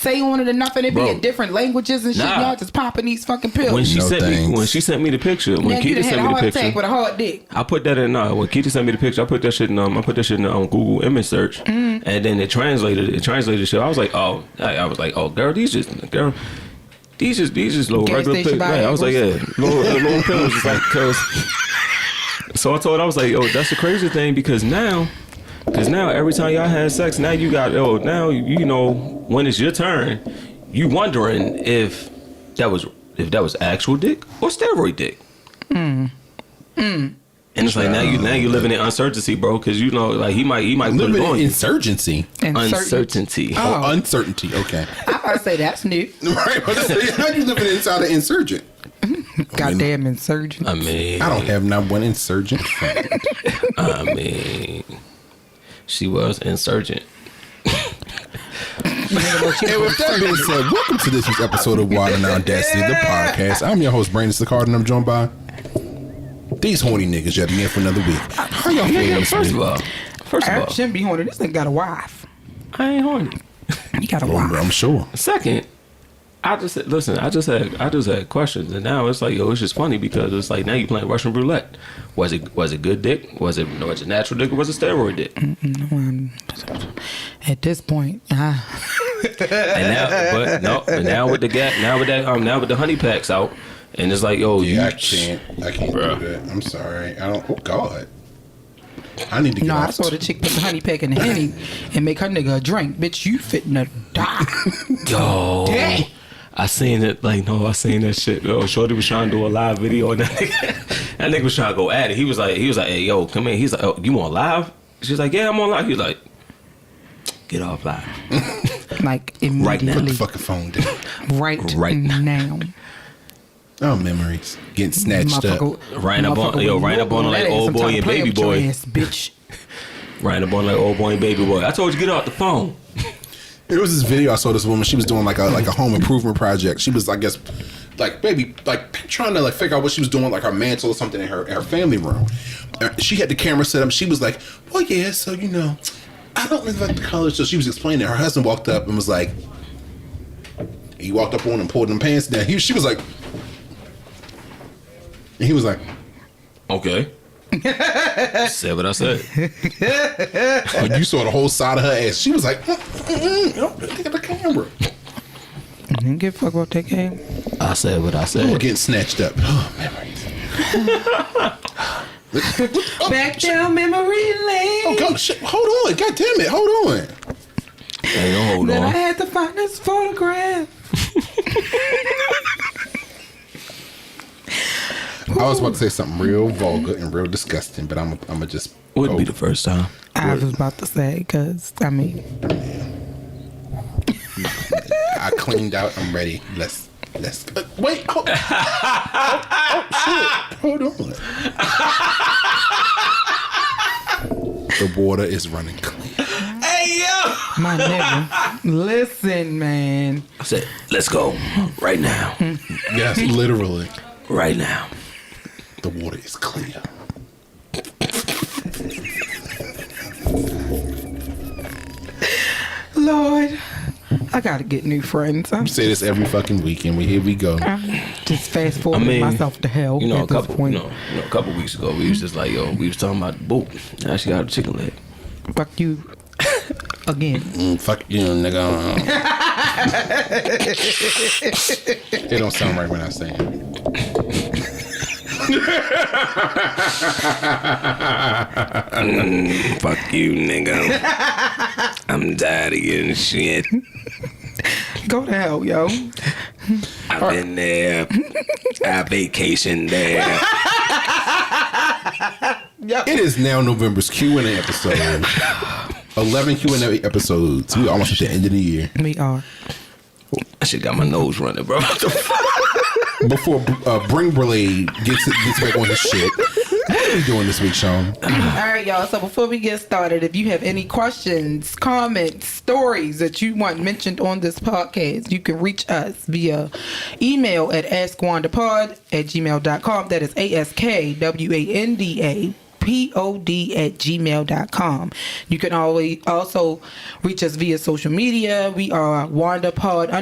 say on it enough and it be Bro. in different languages and shit. Nah. Y'all just popping these fucking pills. When she No sent thanks. me the picture, when Now you Keita done had sent a me the heart attack picture, with a hard dick. I put that in. When Keita sent me the picture, I put that shit in. Google image search, and then it translated. It translated shit. I was like, oh, girl, these just little Gas regular station pills. Right, I was like, yeah, little pills. Just like, cause. So I told her, I was like, oh, that's the crazy thing because now every time y'all had sex, now you got now you know when it's your turn, you wondering if that was actual dick or steroid dick. And it's like now you living in uncertainty, bro, because you know like he might put Living it on in you. Uncertainty. Uncertainty. Oh, uncertainty. Okay. I gotta say that's new. Right. How you living inside an insurgent? Goddamn insurgent. I mean, I don't have not one insurgent friend. I mean, she was insurgent. And with that being said, welcome to this week's episode of Wild and Audacity, the podcast. I'm your host, Brandon Sicard, and I'm joined by these horny niggas yet again for another week. How y'all feeling this First week? of I all, shouldn't be horny. This nigga got a wife. I ain't horny. He got a I'm wife. sure. Second, I just had questions, and now it's like, yo, it's just funny because it's like now you playing Russian roulette. Was it good dick? Was it natural dick? Or was it steroid dick? At this point, And now with the honey packs out, and it's like, yo, Yeah, I can't Bruh. do that. I'm sorry. I don't. Oh God. I need to get no, I off. saw the chick put the honey pack in the henny and make her nigga a drink. Bitch, you fitting to die. yo. Dang. I seen that shit. Yo, Shorty was trying to do a live video, and that nigga was trying to go at it. He was like, hey, yo, come in. He's like, oh, you on live? She's like, yeah, I'm on live. He's like, get off live. Like Put the immediately. fucking phone down. Right now. Oh, memories getting snatched up. Riding up on like old boy and baby boy. Bitch. Riding up on like old boy and baby boy. I told you get off the phone. There was this video I saw this woman. She was doing like a home improvement project. She was, I guess, like trying to like figure out what she was doing, like her mantle or something in her family room. She had the camera set up. She was like, "Well, yeah, so you know, I don't really like the colors." So she was explaining. Her husband walked up and was like, he walked up on and pulled them pants down. She was like, and he was like, Okay. Said what I said. oh, you saw the whole side of her ass. She was like, look at the camera. I didn't give a fuck about that game. I said what I We said. were getting snatched up. Oh, memories. Back down memory lane. Oh, God, shit. Hold on. God damn it. Hold on. Hey, don't hold Then I on. had to find this photograph. I was about to say something real vulgar and real disgusting, but I'm gonna just. Wouldn't be the first time. I was about to say, because, I mean, I cleaned out. I'm ready. Let's. Wait. Oh, shit. Hold on. The water is running clean. Hey yo! my nigga. Listen, man. I said, let's go right now. Yes, literally. Right now. The water is clear. Lord, I gotta get new friends. I'm We say this every fucking weekend. Here we go. just fast forwarding myself to hell You know, at this point. a couple weeks ago, we was just like, yo, we was talking about the boot. Now she got a chicken leg. Fuck you again. Fuck you, nigga. It don't sound right when I say it. Fuck you, nigga. I'm tired of getting shit. Go to hell, yo. I've been there. I vacationed there. It is now November's Q&A episode. 11 Q&A episodes. We almost at the end of the year. We are. I shit got my nose running, bro. What the fuck? Before Bring Blade gets back on his shit. What are we doing this week, Sean? All right, y'all. So before we get started, if you have any questions, comments, stories that you want mentioned on this podcast, you can reach us via email at askwandapod@gmail.com. That is ASKWANDA WandaPod@gmail.com. You can always also reach us via social media. We are WandaPod_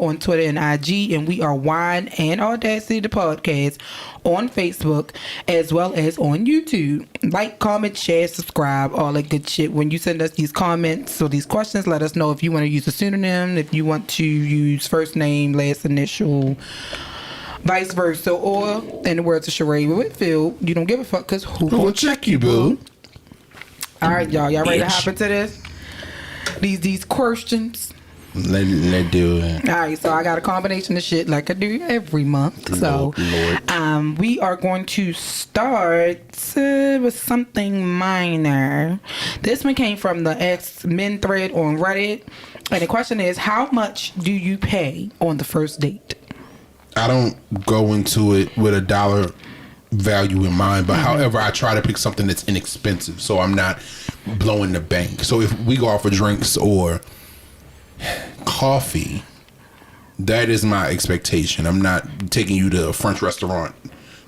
on Twitter and IG, and we are Wine and Audacity the podcast on Facebook as well as on YouTube. Like, comment, share, subscribe, all that good shit. When you send us these comments or these questions, let us know if you want to use a pseudonym, if you want to use first name, last initial, vice versa, or in the words of Sheree Whitfield, you don't give a fuck because who Who will check you, boo? All right, y'all ready to hop into this? These questions. Let do it. All right, so I got a combination of shit like I do every month. So, we are going to start with something minor. This one came from the X-Men thread on Reddit, and the question is, how much do you pay on the first date? I don't go into it with a dollar value in mind, but however, I try to pick something that's inexpensive, so I'm not blowing the bank. So if we go out for drinks or coffee, that is my expectation. I'm not taking you to a French restaurant.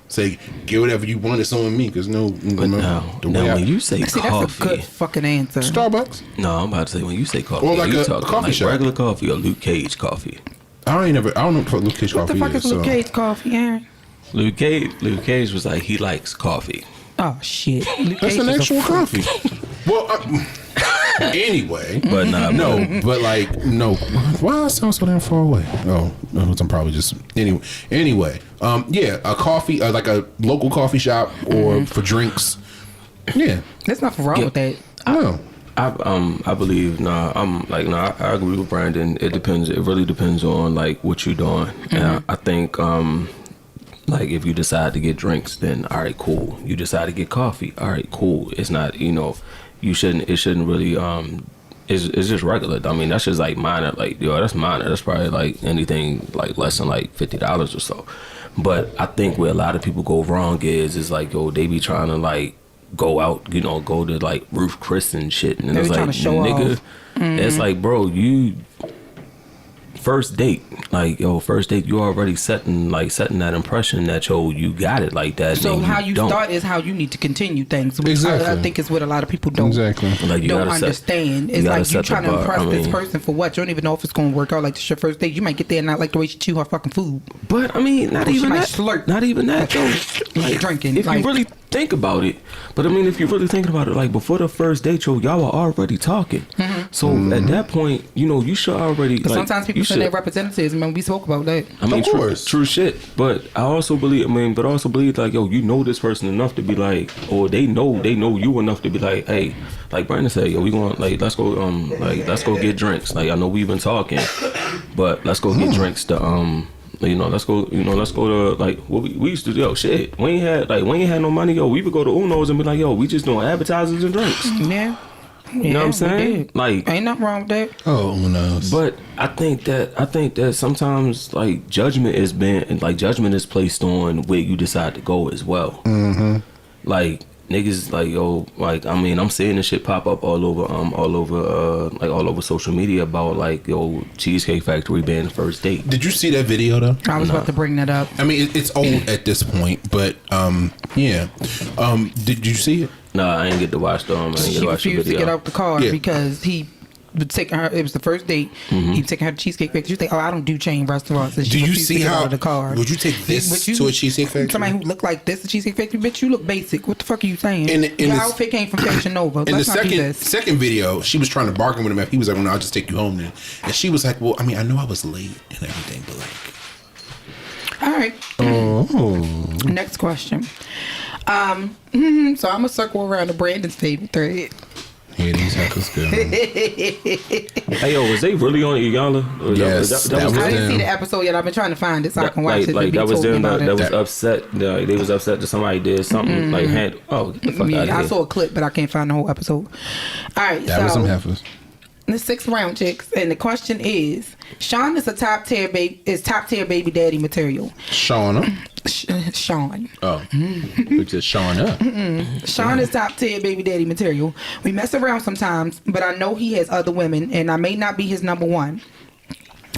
Say, get whatever you want. It's on me, because Now when you say See, coffee, that's a good fucking answer. Starbucks. no, I'm about to say when you say coffee, Or like you a talking coffee like shop. regular coffee or Luke Cage coffee. I don't know what Luke Cage What coffee the fuck is Luke Cage coffee, Aaron? Luke Cage was like he likes coffee. Oh, shit. Luke That's Cage an is a actual fruit. coffee. Well, anyway. But nah, No, but like, no. Why I sound so damn far away? Oh, I'm probably just anyway. Yeah, a coffee, like a local coffee shop, or for drinks. Yeah, There's nothing wrong with that. no. I believe I agree with Brandon. It depends. It really depends on like what you're doing. And I think like if you decide to get drinks, then all right, cool. You decide to get coffee, all right, cool. It's not, it shouldn't really it's just regular. I mean, that's just like minor. Like, that's minor. That's probably like anything like less than like $50 or so. But I think where a lot of people go wrong is like, they be trying to like go out, go to like Ruth Chris and shit, and They it's be like, trying to show nigga, off. it's like, bro, you first date, you already setting that impression that you got it like that. So and how you don't. start is how you need to continue things. Which Exactly. I think is what a lot of people don't Like, you don't gotta understand. you It's gotta like you set the trying to bar. impress I this mean- person for what? You don't even know if it's going to work out. Like, this your first date. You might get there and not like the way she chew her fucking food. But I mean, not Or she even might that. slurp. Not even that though. Like, Drinking, If like- you really think about it, but I mean, if you're really thinking about it, like before the first date, y'all are already talking. So at that point, you should already. But Like, sometimes people you send their should- representatives. Man, we spoke about that. I mean, Of course. true shit. But I also believe, like, you know this person enough to be like, or they know you enough to be like, hey, like Brandon said, we going like let's go get drinks. Like, I know we've been talking, but let's go get drinks to let's go to like what we used to do. Shit, we ain't had no money. We would go to Uno's and be like, we just doing appetizers and drinks. Yeah. You know what I'm saying? Like, ain't nothing wrong with that. Oh, who knows? but I think that sometimes like judgment is placed on where you decide to go as well. Like, niggas like, I mean, I'm seeing this shit pop up all over social media about like Cheesecake Factory being the first date. Did you see that video though? I was about to bring that up. I mean, it's old at this point, but yeah. Did you see it? No, I ain't get to watch the I ain't get She to watch the refused to video. get out the car Yeah. because he was taking her. It was the first date. He was taking her to Cheesecake Factory. She was like, "Oh, I don't do chain restaurants." And she Do you refused to see get out how? of the car? Would you take this But you- to a Cheesecake Factory? Somebody who looked like this, a Cheesecake Factory, bitch, you look basic. What the fuck are you saying? In Your the- outfit came from Fashion Nova. In the Let's not do this. second video, she was trying to bargain with him. He was like, "Well, no, I'll just take you home then." And she was like, "Well, I mean, I know I was late and everything, but like." All right. Oh. Next question. So I'm gonna circle around to Brandon's favorite thread. Yeah, these hackers go. Hey, was they really on Iyala? Yes, that was I didn't them. see the episode yet. I've been trying to find it so I can watch it. Like Be that was told them about that it. was upset. They was upset that somebody did something like get the fuck out Yeah, of I here. saw a clip, but I can't find the whole episode. All right, That was some heifers. the 6th round chicks, and the question is: Sean is top tier baby daddy material. Shauna. Sean. Oh, which is Shauna. Sean is top tier baby daddy material. We mess around sometimes, but I know he has other women, and I may not be his number one.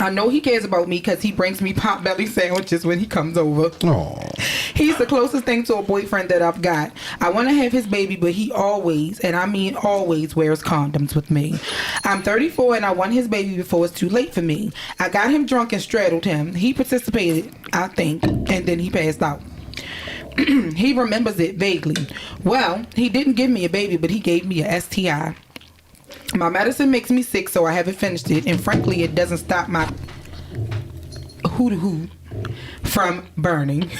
I know he cares about me because he brings me Potbelly sandwiches when he comes over. Aww. He's the closest thing to a boyfriend that I've got. I want to have his baby, but he always, and I mean always, wears condoms with me. I'm 34 and I want his baby before it's too late for me. I got him drunk and straddled him. He participated, I think, and then he passed out. He remembers it vaguely. Well, he didn't give me a baby, but he gave me a STI. My medicine makes me sick, so I haven't finished it, and frankly, it doesn't stop my hoo from burning.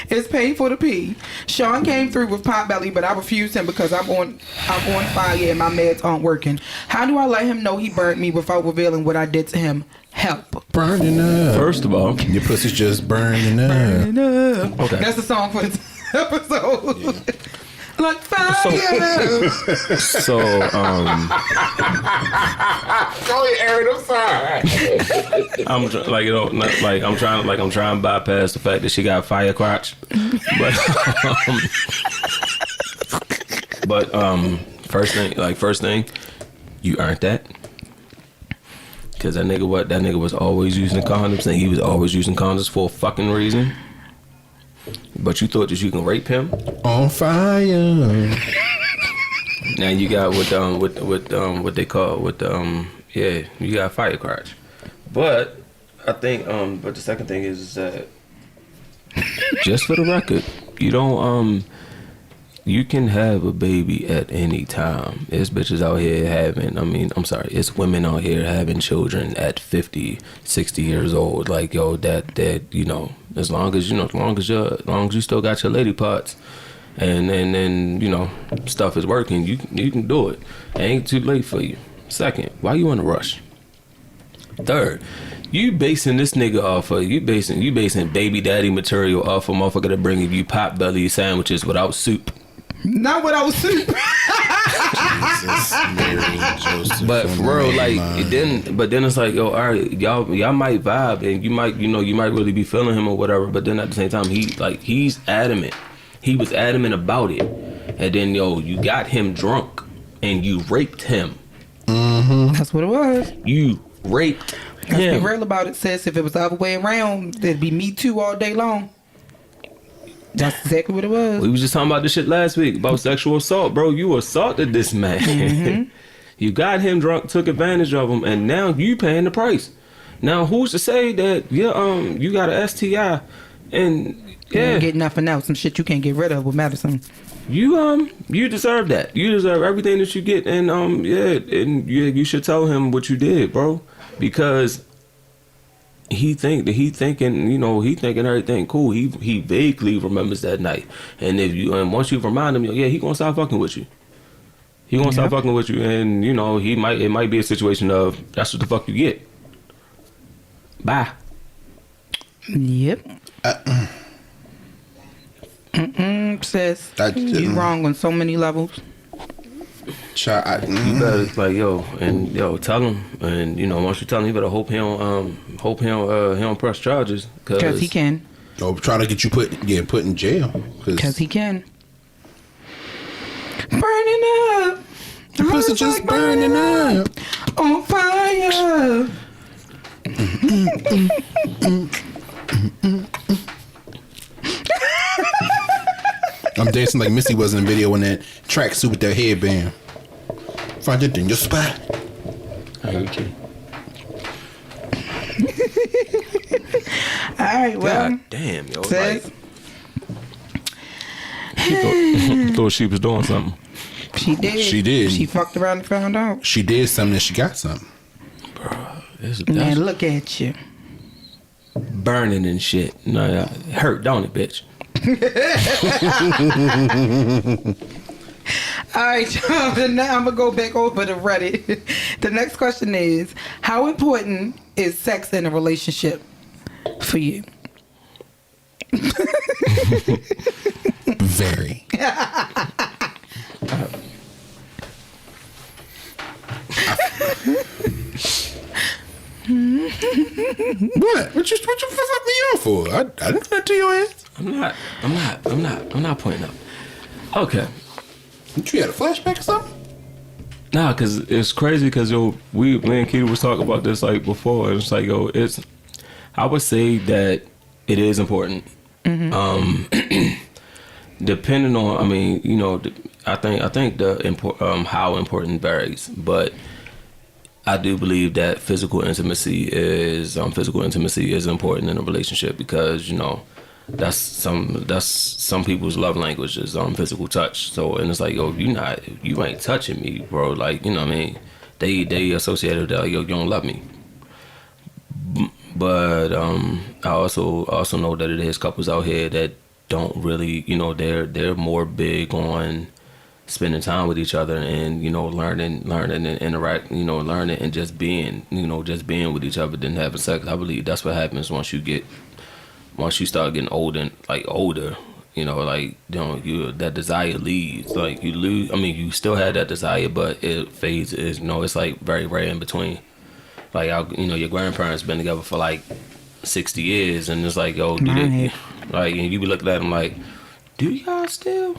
It's painful to pee. Sean came through with Potbelly, but I refused him because I'm on fire and my meds aren't working. How do I let him know he burnt me without revealing what I did to him? Help. Burning up. First of all, your pussy's just burning up. Burning up. Okay. That's the song for this episode. Yeah. Like fire. So Sorry, Aaron. I'm sorry. I'm trying to bypass the fact that she got fire crotch, but first thing, you earned that. Cause that nigga was always using condoms, and he was always using condoms for a fucking reason. But you thought that you can rape him? On fire. Now you got what they call you got fire crotch. But I think but the second thing is that just for the record, you don't you can have a baby at any time. There's bitches out here it's women out here having children at 50, 60 years old. Like, yo, that as long as you still got your lady parts and stuff is working, you can do it. It ain't too late for you. Second, why you in a rush? Third, you basing this nigga off of you basing baby daddy material off of motherfucker that bringing you Potbelly sandwiches without soup. Not without soup. Jesus, Mary, Joseph, but for real, like then it's like, yo, all right, y'all might vibe and you might really be feeling him or whatever. But then at the same time, he's adamant. He was adamant about it, and then you got him drunk and you raped him. Mm-hmm. That's what it was. You raped him. Let's be real about it, sis. If it was the other way around, it'd be Me Too all day long. That's exactly what it was. We was just talking about this shit last week about sexual assault, bro. You assaulted this man. Mm-hmm. You got him drunk, took advantage of him, and now you paying the price. Now, who's to say that you got an STI and you don't get nothing else, some shit you can't get rid of with medicine. You deserve that. You deserve everything that you get, and you should tell him what you did, bro, because he thinking everything cool. He vaguely remembers that night, and once you remind him, he gonna stop fucking with you. He gonna stop fucking with you, and it might be a situation of that's what the fuck you get. Bye. Yep. Sis, you wrong on so many levels. You better tell him, and once you tell him, you better hope he don't press charges because he can. Or try to get you put in jail because he can. Burning up, the pussy just burning up on fire. I'm dancing like Missy was in the video in that tracksuit with that headband. Find it in your spot. Okay. All right, well. God damn, yo. Sis. She thought she was doing something. She did. She fucked around and found out. She did something and she got something. Bro, man, look at you. Burning and shit. No, hurt, don't it, bitch? All right, y'all. Now I'm gonna go back over to Reddit. The next question is: how important is sex in a relationship for you? Very. What? What you fuck me off for? I didn't do that to your ass. I'm not pointing up. Okay. You had a flashback or something? Nah, cause it's crazy. Cause me and Keita was talking about this like before. And it's like I would say that it is important. Depending on, I mean, you know, I think the how important varies, but I do believe that physical intimacy is important in a relationship because, you know, that's some people's love language is physical touch. So, and it's like, yo, you ain't touching me, bro. Like, you know what I mean? They associate with that, like, yo, you don't love me. But I also know that it is couples out here that don't really, you know, they're more big on spending time with each other and, you know, learning and interact, you know, learning and just being with each other than having sex. I believe that's what happens once you start getting older, you know, like, you know, that desire leaves. Like, you lose, I mean, you still have that desire, but it fades. Is, you know, it's like very rare in between. Like, you know, your grandparents been together for like 60 years, and it's like, yo, like, and you be looking at them like, do y'all still?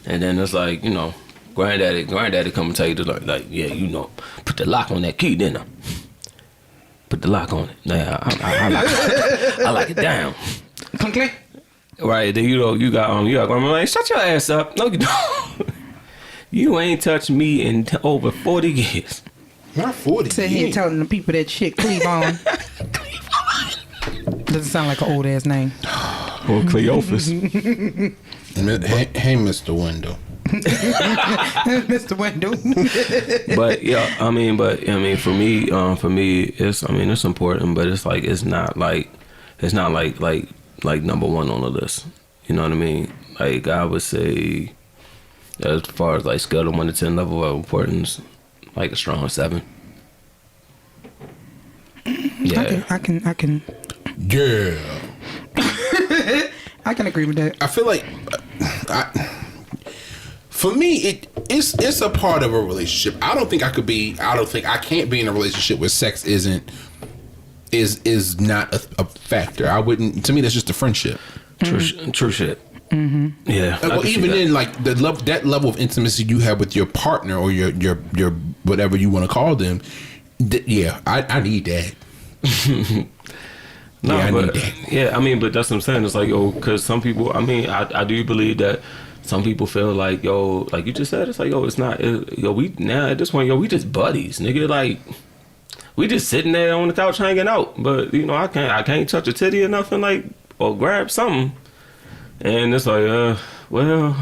And then it's like, you know, granddaddy come and tell you, like, yeah, you know, put the lock on that key, didn't I? Put the lock on it. Nah, I like it down. Click. Right, then you know, you got grandma like, shut your ass up. No, you don't. You ain't touched me in over 40 years. Not 40. Sit here telling the people that shit Cleavon. Doesn't sound like an old ass name. Or Cleophas. Hey, Mr. Window. Mr. Window. But yeah, I mean, for me, it's important, but it's not like number one on the list. You know what I mean? Like, I would say, as far as like scale of 1 to 10 level of importance, like a strong 7. Yeah, I can. Yeah. I can agree with that. I feel like, for me, it's a part of a relationship. I don't think I can't be in a relationship where sex is not a factor. I wouldn't. To me, that's just a friendship. True shit. Mm-hmm. Yeah. Well, even in like that level of intimacy you have with your partner or your whatever you want to call them. I need that. No, I mean, but that's what I'm saying. It's like, yo, because some people, I mean, I do believe that some people feel like, yo, like you just said, it's like, yo, it's not, we now at this point, yo, we just buddies, nigga. Like, we just sitting there on the couch hanging out, but you know, I can't touch a titty or nothing, like, or grab something, and it's like, well,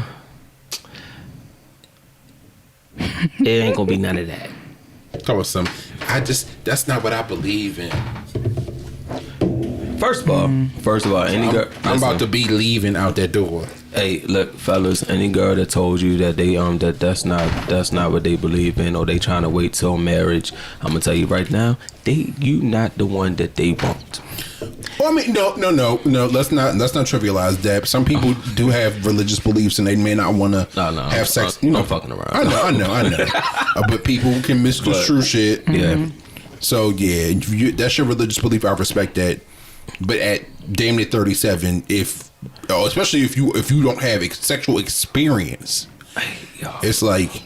it ain't gonna be none of that. Talk about some. That's not what I believe in. First of all, any girl, I'm about to be leaving out that door. Hey, look, fellas, any girl that told you that they that's not what they believe in, or they trying to wait till marriage, I'm gonna tell you right now, you not the one that they want. Well, I mean, no. Let's not trivialize that. Some people do have religious beliefs, and they may not want to have sex. You know, I'm fucking around. I know. But people can misconstrue shit. Yeah. So yeah, that's your religious belief. I respect that. But at damn near 37, especially if you don't have sexual experience, it's like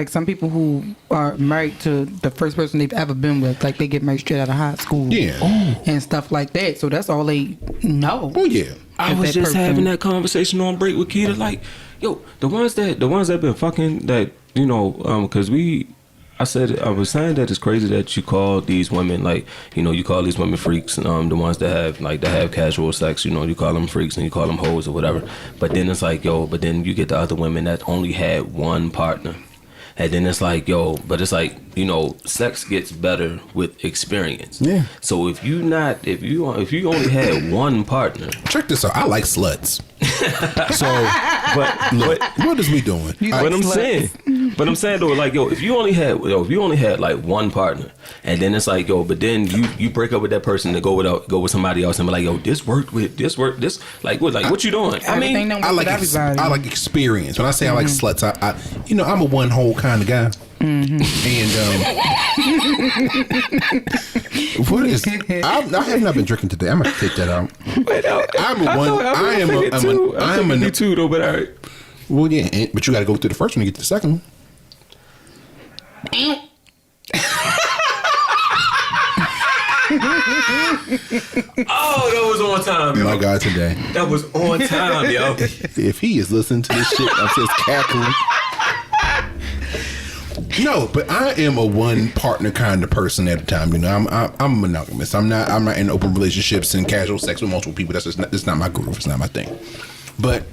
some people who are married to the first person they've ever been with, like they get married straight out of high school, and stuff like that. So that's all they know. Oh yeah, I was just having that conversation on break with Keita, like, yo, the ones that been fucking that, you know, because I was saying that it's crazy that you call these women, like, you know, you call these women freaks, the ones that have casual sex, you know, you call them freaks and you call them hoes or whatever. But then it's like, yo, but then you get the other women that only had one partner. And then it's like, yo, but it's like, you know, sex gets better with experience. Yeah. So if you only had one partner. Check this out. I like sluts. So, but look, what is we doing? But I'm saying though, like, yo, if you only had like one partner, and then it's like, yo, but then you break up with that person to go with somebody else and be like, yo, this worked, like what you doing? I mean, I like experience. When I say I like sluts, I'm a one hole kind of guy. Mm-hmm. And what is? I have not been drinking today. I'm gonna take that out. Wait, I am a too though, but all right. Well, yeah, but you got to go through the first one to get to the second one. Oh, that was on time, yo. My God, today. That was on time, yo. If he is listening to this shit, I'm just cackling. No, but I am a one partner kind of person at a time. You know, I'm monogamous. I'm not in open relationships and casual sex with multiple people. That's not my groove. It's not my thing. But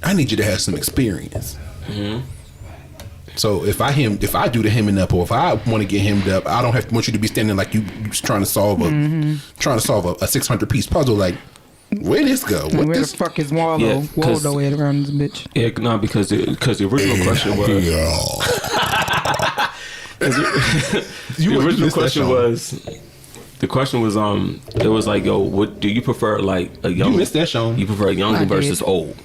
I need you to have some experience. Mm-hmm. So if I do the hemming up, or if I want to get hemmed up, I don't want you to be standing like you trying to solve a 600 piece puzzle. Like, where this go? Where the fuck is Waldo? Yeah, Waldo at around this bitch? Yeah, no, because the original question was. The question was it was like, yo, what do you prefer, like a young? You missed that, Sean. You prefer young versus old?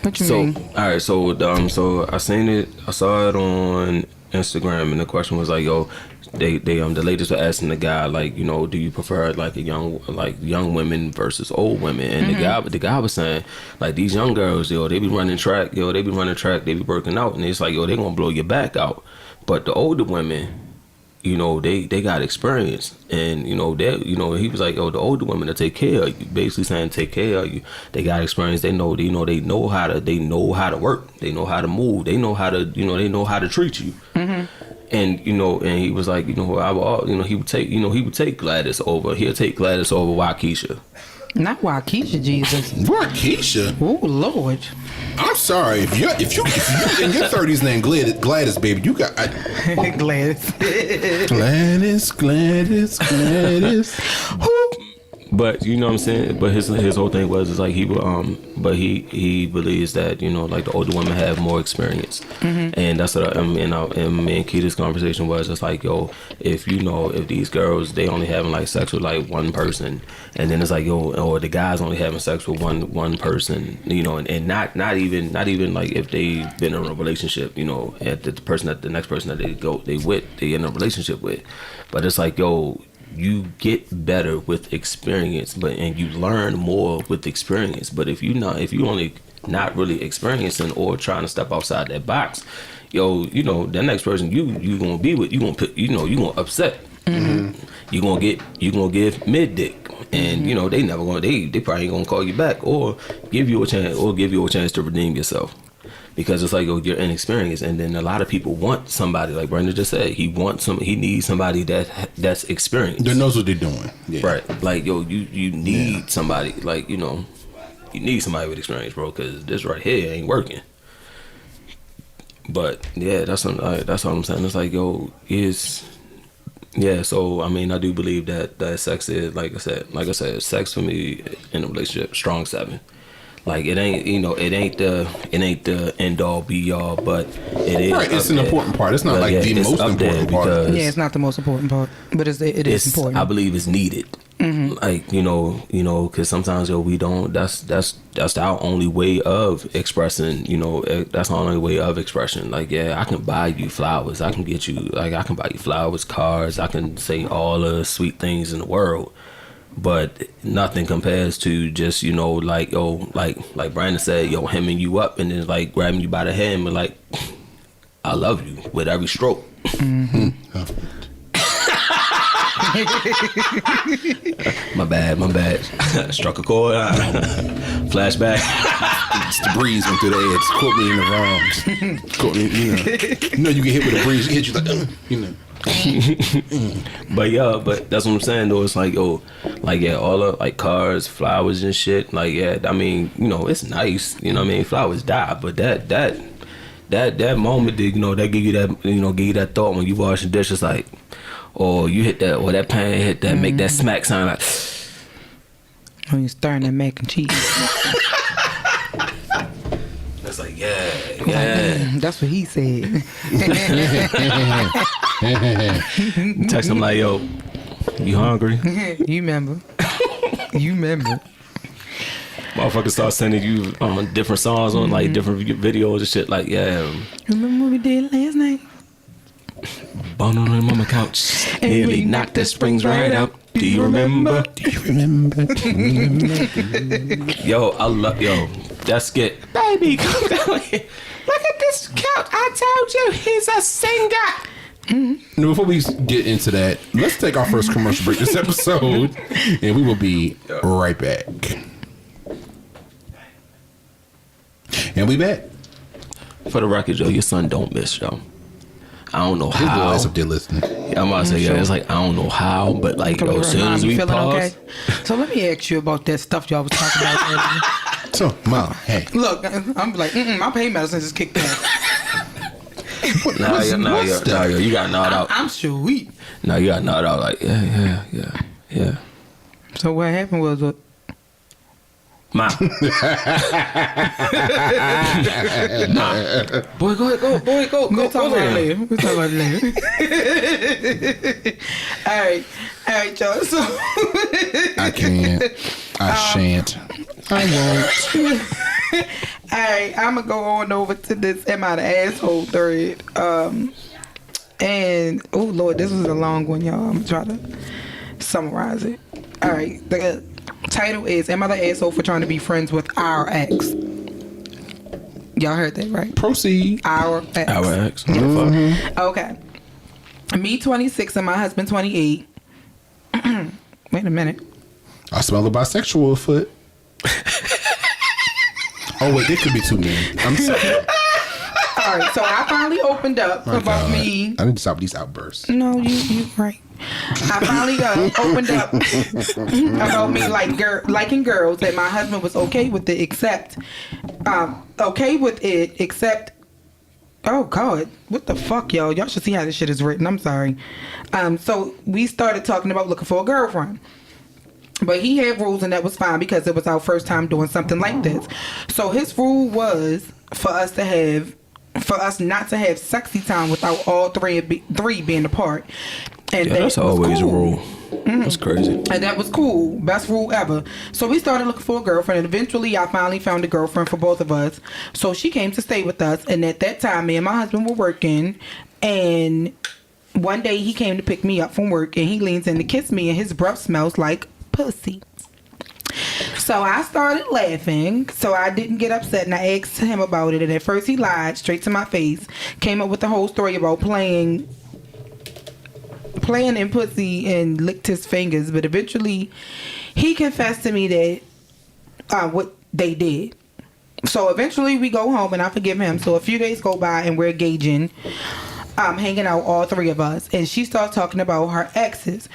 What you mean? All right, so I seen it. I saw it on Instagram, and the question was like, yo, the ladies were asking the guy, like, you know, do you prefer like young women versus old women? And the guy was saying, like, these young girls, yo, they be running track, they be working out, and it's like, yo, they gonna blow your back out. But the older women, you know, they got experience, and you know, he was like, oh, the older women that take care of you, basically saying take care of you. They got experience. They know how to work. They know how to move. They know how to treat you. Mm-hmm. And you know, and he was like, you know, he would take Gladys over. He'll take Gladys over Waukesha. Not Waukesha, Jesus. Waukesha? Oh Lord. I'm sorry. If you in your 30s named Gladys, baby, you got Gladys. Gladys. But you know what I'm saying. But his whole thing was like he believes that, you know, like the older women have more experience, and that's what me and Keita's conversation was. It's like, yo, if these girls, they only having like sex with like one person, and then it's like, yo, or the guys only having sex with one person, you know, and not even like if they've been in a relationship, you know, and the next person that they in a relationship with, but it's like, yo, you get better with experience, and you learn more with experience. But if you only not really experiencing or trying to step outside that box, yo, you know, the next person you gonna be with, you gonna upset. Mm-hmm. You gonna give mid dick, and you know they probably ain't gonna call you back or give you a chance to redeem yourself. Because it's like, oh, you're inexperienced, and then a lot of people want somebody, like Brandon just said, he needs somebody that's experienced, that knows what they're doing. Yeah. Right? Like, yo, you need somebody, like, you know, you need somebody with experience, bro, because this right here ain't working. But yeah, that's all I'm saying. It's like, yo, so I mean, I do believe that sex is, like I said, sex for me in a relationship, strong 7. Like it ain't the end all be all, but it is. Right, it's an important part. It's not like the most important part. Yeah, it's not the most important part, but it is important. I believe it's needed. Mm-hmm. Like you know, because sometimes we don't. That's our only way of expressing. You know, that's our only way of expression. Like, yeah, I can buy you flowers. I can buy you flowers, cars. I can say all the sweet things in the world. But nothing compares to just, you know, like, yo, like Brandon said, yo, hemming you up and then like grabbing you by the hand and like, I love you with every stroke. Mm-hmm. My bad. Struck a chord. Flashback. It's the breeze went through the edge. Caught me in the wrongs. Caught me, you know, you get hit with a breeze. It hit you like, you know. but that's what I'm saying though. It's like, yo, like, yeah, all the like cars, flowers and shit, like, yeah, I mean, you know, it's nice, you know what I mean, flowers die, but that moment, you know, that give you that thought when you wash the dishes, like, or you hit that, or that pan hit that, make that smack sound, like when you stirring that mac and cheese. That's like, yeah. That's what he said. Text him like, yo, you hungry? You remember. Motherfuckers start sending you different songs on like different videos and shit. Like, yeah. Remember what we did last night? Bone on the mama couch. Nearly knocked the springs right out. Do you remember? Yo, I love, yo, that skit. Baby, come down here. Look at at this couch. I told you he's a singer. Now, before we get into that, let's take our first commercial break this episode, and we will be right back. And we back. For the record, yo, your son don't miss, yo. I don't know His how. boys up there listening. Yeah, I'm about to say, yeah, it's like, I don't know how, but like, yo, as soon as we pause. So let me ask you about that stuff y'all was talking about earlier. So, Mom, hey. Look, I'm like, my pain medicine just kicked in. Nah, you got knocked out. I'm sweet. Nah, you got knocked out. Like, yeah. So what happened was, Ma. Boy, go ahead, go. We'll talk about it later. All right, y'all. So I can't. I shan't. I won't. All right, I'm gonna go on over to this "Am I the Asshole" thread. And oh Lord, this was a long one, y'all. I'm gonna try to summarize it. All right, the title is "Am I the Asshole for trying to be friends with our ex?" Y'all heard that, right? Proceed. Our ex. Our ex. Mm-hmm. Okay. Me 26 and my husband 28. Wait a minute. I smell a bisexual foot. Oh wait, there could be two men. I'm sorry. All right, so I finally opened up about me. I need to stop these outbursts. No, you right. I finally opened up about me liking girls, that my husband was okay with it, except oh God, what the fuck, y'all? Y'all should see how this shit is written. I'm sorry. So we started talking about looking for a girlfriend. But he had rules, and that was fine because it was our first time doing something like this. So his rule was for us not to have sexy time without all three being apart. And yeah, that's always cool. a rule. That's crazy. And that was cool. Best rule ever. So we started looking for a girlfriend, and eventually I finally found a girlfriend for both of us. So she came to stay with us, and at that time, me and my husband were working, and one day he came to pick me up from work, and he leans in to kiss me, and his breath smells like pussy. So I started laughing, so I didn't get upset, and I asked him about it, and at first he lied straight to my face, came up with the whole story about playing in pussy and licked his fingers, but eventually he confessed to me that what they did. So eventually we go home and I forgive him. So a few days go by and we're engaging, hanging out, all three of us, and she starts talking about her exes.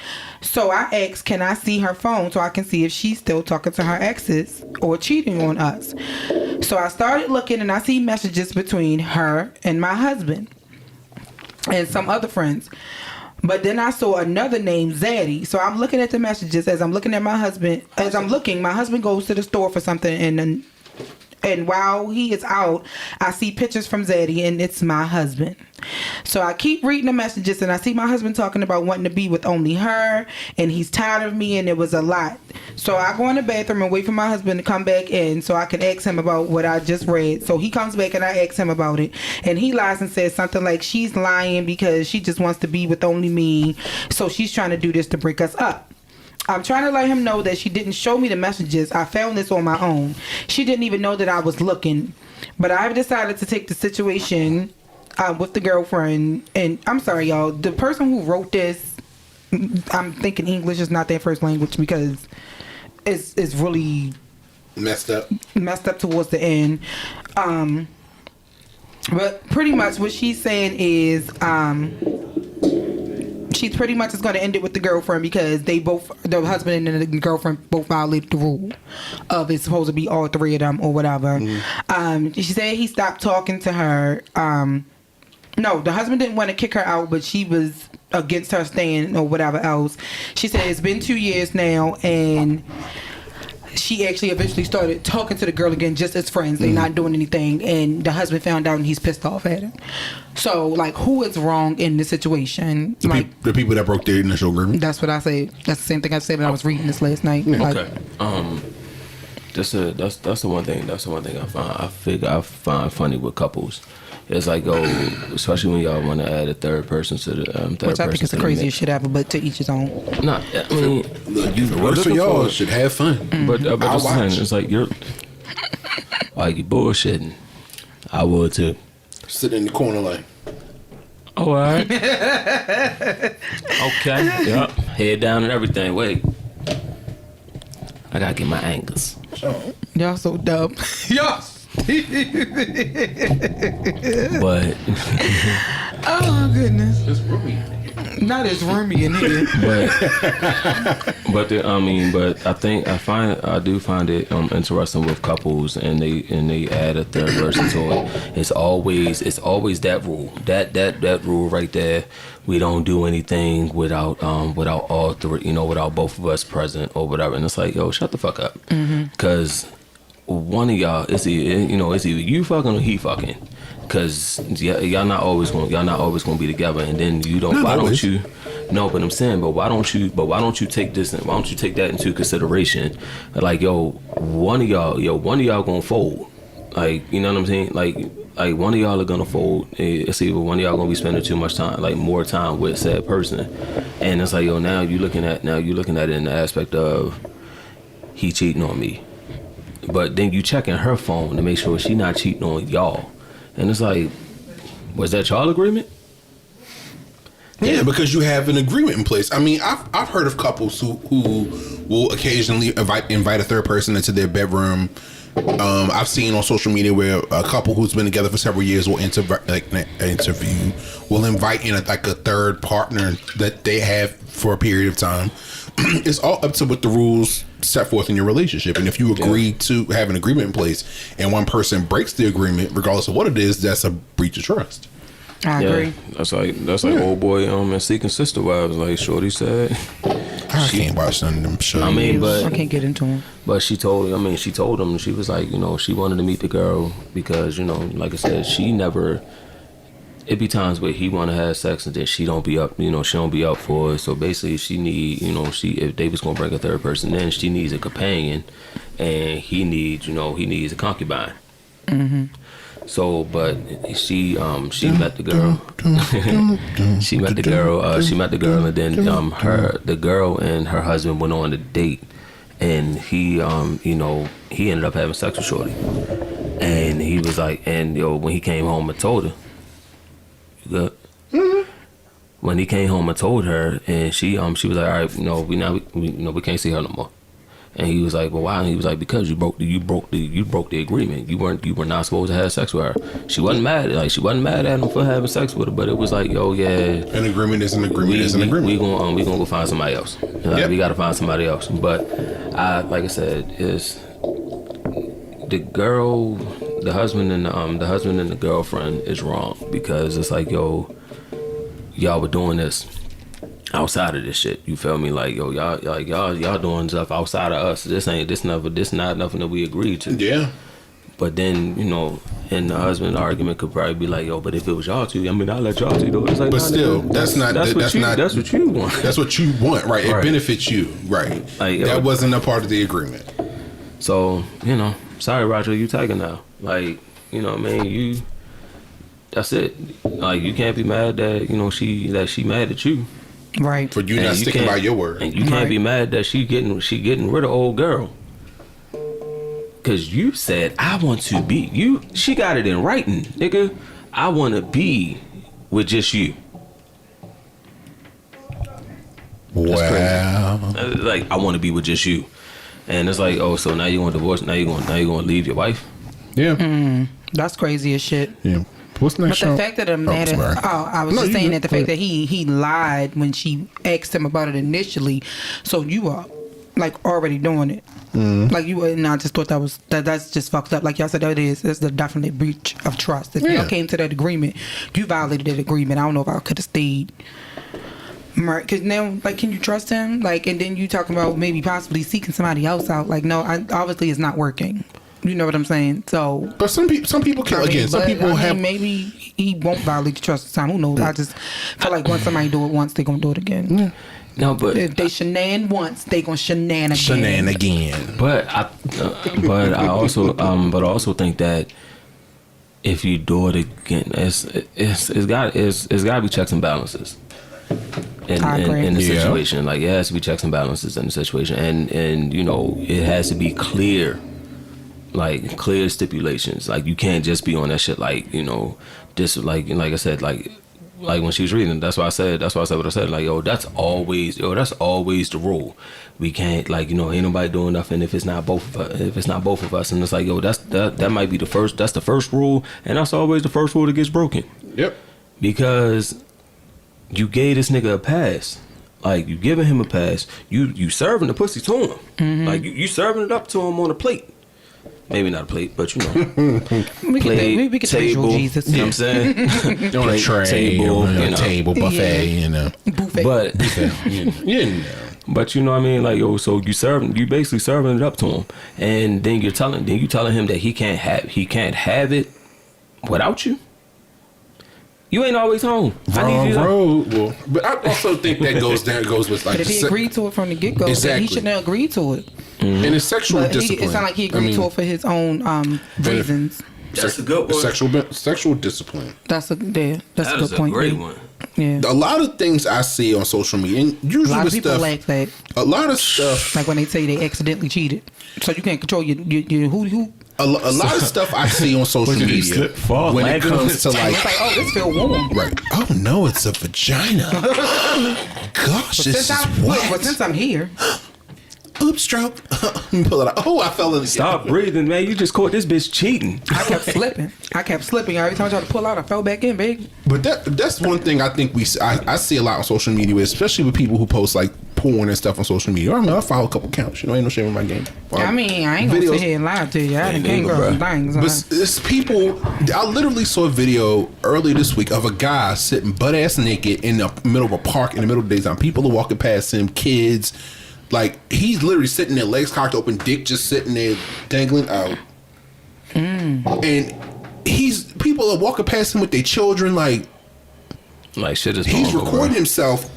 So I asked, can I see her phone so I can see if she's still talking to her exes or cheating on us? So I started looking and I see messages between her and my husband and some other friends. But then I saw another name, Zaddy. So I'm looking at the messages as I'm looking at my husband. As I'm looking, my husband goes to the store for something, and while he is out, I see pictures from Zaddy, and it's my husband. So I keep reading the messages, and I see my husband talking about wanting to be with only her, and he's tired of me, and it was a lot. So I go in the bathroom and wait for my husband to come back in so I can ask him about what I just read. So he comes back, and I ask him about it, and he lies and says something like she's lying because she just wants to be with only me, so she's trying to do this to break us up. I'm trying to let him know that she didn't show me the messages. I found this on my own. She didn't even know that I was looking. But I've decided to take the situation with the girlfriend. And I'm sorry, y'all. The person who wrote this, I'm thinking English is not their first language because it's really Messed up towards the end. But pretty much what she's saying is she pretty much is going to end it with the girlfriend because the husband and the girlfriend both violated the rule of it's supposed to be all three of them or whatever. She said he stopped talking to her. No, the husband didn't want to kick her out, but she was against her staying or whatever else. She said it's been 2 years now, and she actually eventually started talking to the girl again just as friends. They're not doing anything, and the husband found out and he's pissed off at her. So, like, who is wrong in this situation? The people that broke their initial agreement. That's what I said. That's the same thing I said when I was reading this last night. Yeah. Okay. That's the one thing. That's the one thing I find funny with couples. It's like, especially when y'all want to add a third person to the which I think is the craziest shit ever, but to each his own. Nah, I mean, If it works for y'all, should have fun. But I'll just saying, watch. it's like you're bullshitting. I would too. Sitting in the corner like. All right. Okay. Yep. Head down and everything. Wait. I gotta get my angles. Y'all so dumb. Y'all. But Oh goodness. It's roomy. Not as roomy in here. but I do find it interesting with couples and they add a third person to it. It's always that rule. That rule right there. We don't do anything without all three, without both of us present or whatever. And it's like, yo, shut the fuck up. Cause one of y'all, it's either you fucking or he fucking. Cause y'all not always gonna be together, and then you don't. Why don't you? No, but I'm saying, why don't you take this? Why don't you take that into consideration? Like, one of y'all gonna fold. Like, you know what I'm saying? Like one of y'all are gonna fold. It's either one of y'all gonna be spending too much time, like more time with said person, and it's like, now you looking at it in the aspect of he cheating on me, but then you checking her phone to make sure she not cheating on y'all. And it's like, was that y'all agreement? Yeah, because you have an agreement in place. I mean, I've heard of couples who will occasionally invite a third person into their bedroom. I've seen on social media where a couple who's been together for several years will invite in a third partner that they have for a period of time. It's all up to what the rules set forth in your relationship, and if you agree to have an agreement in place and one person breaks the agreement, regardless of what it is, that's a breach of trust. I agree. That's like old boy and Seeking Sister Wives, like Shorty said. I can't watch none of them shows. I mean, but I can't get into them. But she told him, she was like, she wanted to meet the girl because, like I said, it be times where he want to have sex and then she don't be up, she don't be up for it. So basically she need, if they was going to bring a third person in, she needs a companion and he needs a concubine. Mm-hmm. So, but she met the girl. She met the girl and then the girl and her husband went on a date and he ended up having sex with Shorty. And he was like, when he came home and told her, good. Mm-hmm. When he came home and told her, and she was like, all right, we can't see her no more. And he was like, well, why? And he was like, because you broke the agreement. You were not supposed to have sex with her. She wasn't mad at him for having sex with her, but it was like, an agreement is an agreement. We gonna go find somebody else. We gotta find somebody else. But like I said, is the girl, the husband and the girlfriend is wrong because it's like, y'all were doing this outside of this shit. You feel me? Like, y'all doing stuff outside of us. This not nothing that we agreed to. Yeah. But then, and the husband argument could probably be like, but if it was y'all two, I'll let y'all two do it. It's like, but still, that's what you want. That's what you want, right? It benefits you, right? Like, that wasn't a part of the agreement. So, sorry, Roger, you taking now. Like, that's it. Like, you can't be mad that she mad at you. Right. For you not sticking by your word. And you can't be mad that she getting rid of old girl. Cause you said, I want to be you. She got it in writing, nigga. I want to be with just you. Wow. Like, I want to be with just you. And it's like, so now you want to divorce? Now you going to leave your wife? Yeah. That's crazy as shit. Yeah. What's the next show? The fact that I was just saying that the fact that he lied when she asked him about it initially, so you are like already doing it. Like you and I just thought that's just fucked up. Like y'all said, it's the definitely breach of trust. If y'all came to that agreement, you violated that agreement. I don't know if I could have stayed. Right, because now, like, can you trust him? Like, and then you talking about maybe possibly seeking somebody else out. Like, no, obviously it's not working. You know what I'm saying? So, but some people can. Again, some people have. Maybe he won't violate the trust this time. Who knows? I just feel like once somebody do it once, they gonna do it again. Yeah. No, but if they shenan once, they gonna shenan again. But I also think that if you do it again, it's got to be checks and balances. In the situation, like, it has to be checks and balances in the situation, and it has to be clear. Like, clear stipulations. Like, you can't just be on that shit like, just like I said, like when she was reading, that's why I said what I said. Like, yo, that's always the rule. We can't, like, you know, ain't nobody doing nothing if it's not both of us. And it's like, yo, that might be the first rule, and that's always the first rule that gets broken. Yep. Because you gave this nigga a pass. Like, you giving him a pass. You serving the pussy to him. Mm-hmm. Like, you serving it up to him on a plate. Maybe not a plate, but you know. we get visual Jesus. You know what I'm saying? On a tray, table, on a you know. table, buffet, you know. Buffet. But You know. But you know what I mean, like, yo, so you basically serving it up to him, and then you telling him that he can't have it without you. You ain't always home. Wrong road. Well, but I also think that goes with like. But if he agreed to it from the get go, exactly. then he shouldn't have agreed to it. Mm-hmm. And it's sexual discipline. It sounds like he agreed to it for his own reasons. That's a good one. Sexual discipline. That's a good point. A great one. Yeah. A lot of things I see on social media, and usually A lot of with people stuff, lack that. a lot of stuff. Like when they say they accidentally cheated, so you can't control your who. A lot of stuff I see on social media when it comes to like, It's like, oh, this feel warm. right? Oh no, it's a vagina. Gosh, this is wet. But since I'm here, Oops, stroke. Pull it out. Oh, I fell in. Stop breathing, man. You just caught this bitch cheating. I kept slipping. Every time I tried to pull out, I fell back in, baby. But that's one thing I think I see a lot on social media, especially with people who post like porn and stuff on social media. I don't know. I follow a couple accounts. You know, ain't no shame in my game. I mean, I ain't gonna sit here and lie to you. I done came across some things. But it's people. I literally saw a video earlier this week of a guy sitting butt ass naked in the middle of a park in the middle of the daytime. People are walking past him, kids. Like, he's literally sitting there, legs cocked open, dick just sitting there dangling out. And people are walking past him with their children, like shit is he's normal, recording bro. himself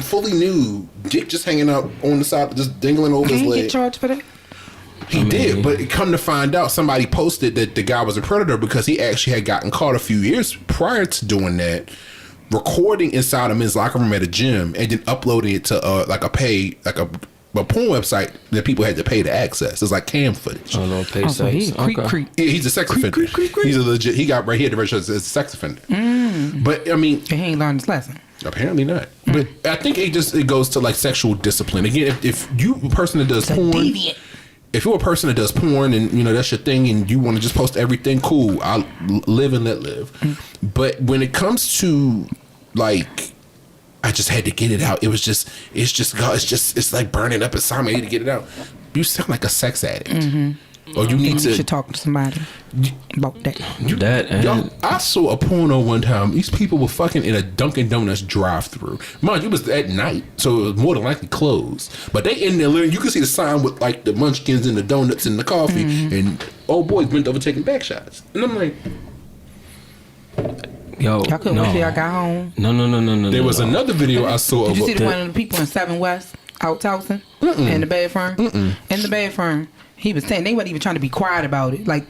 fully nude, dick just hanging out on the side, just dangling over his Can he leg. get charged for that? He did, but it come to find out, somebody posted that the guy was a predator because he actually had gotten caught a few years prior to doing that, recording inside a men's locker room at a gym and then uploading it to a porn website that people had to pay to access. It's like cam footage. Oh, no, pay So he's creep. Yeah, he's a sex offender. He's a legit. He got right here to register as a sex offender. But I mean, He ain't learned his lesson. apparently not. But I think it goes to like sexual discipline. Again, if you a person that does porn, Deviant. if you're a person that does porn and you know that's your thing and you want to just post everything, cool. I'll live and let live. But when it comes to like, I just had to get it out. It's like burning up inside me. I need to get it out. You sound like a sex addict. Or you need You to. should talk to somebody about that. Y'all, I saw a porno one time. These people were fucking in a Dunkin' Donuts drive-thru. Mind you, it was at night, so it was more than likely closed. But they in there, you can see the sign with like the munchkins and the donuts and the coffee, and old boys bent over taking back shots. And I'm like, Yo, Y'all couldn't wait till y'all got home. No. there was another video I saw Did of you see the one of the people in 7 West out tossing in the bathroom? In the bathroom, he was saying they wasn't even trying to be quiet about it. Like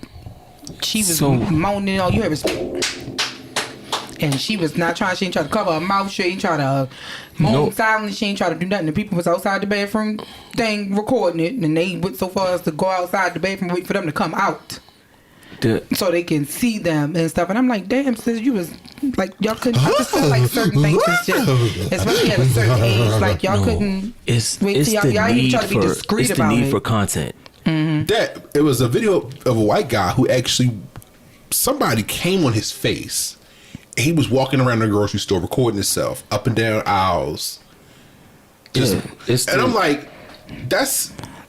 she was moaning, all you heard was, and she was not trying. She ain't trying to cover her mouth. She ain't trying to moan silently. She ain't trying to do nothing. The people was outside the bathroom thing recording it, and they went so far as to go outside the bathroom, wait for them to come out. So they can see them and stuff. And I'm like, damn, sis, you was like, y'all couldn't. I just feel like certain things is just, especially at a certain age, like y'all couldn't. It's wait till y'all even try to be discreet about it. It's the need for content. that. It was a video of a white guy who actually somebody came on his face. He was walking around the grocery store recording himself up and down aisles. I'm like,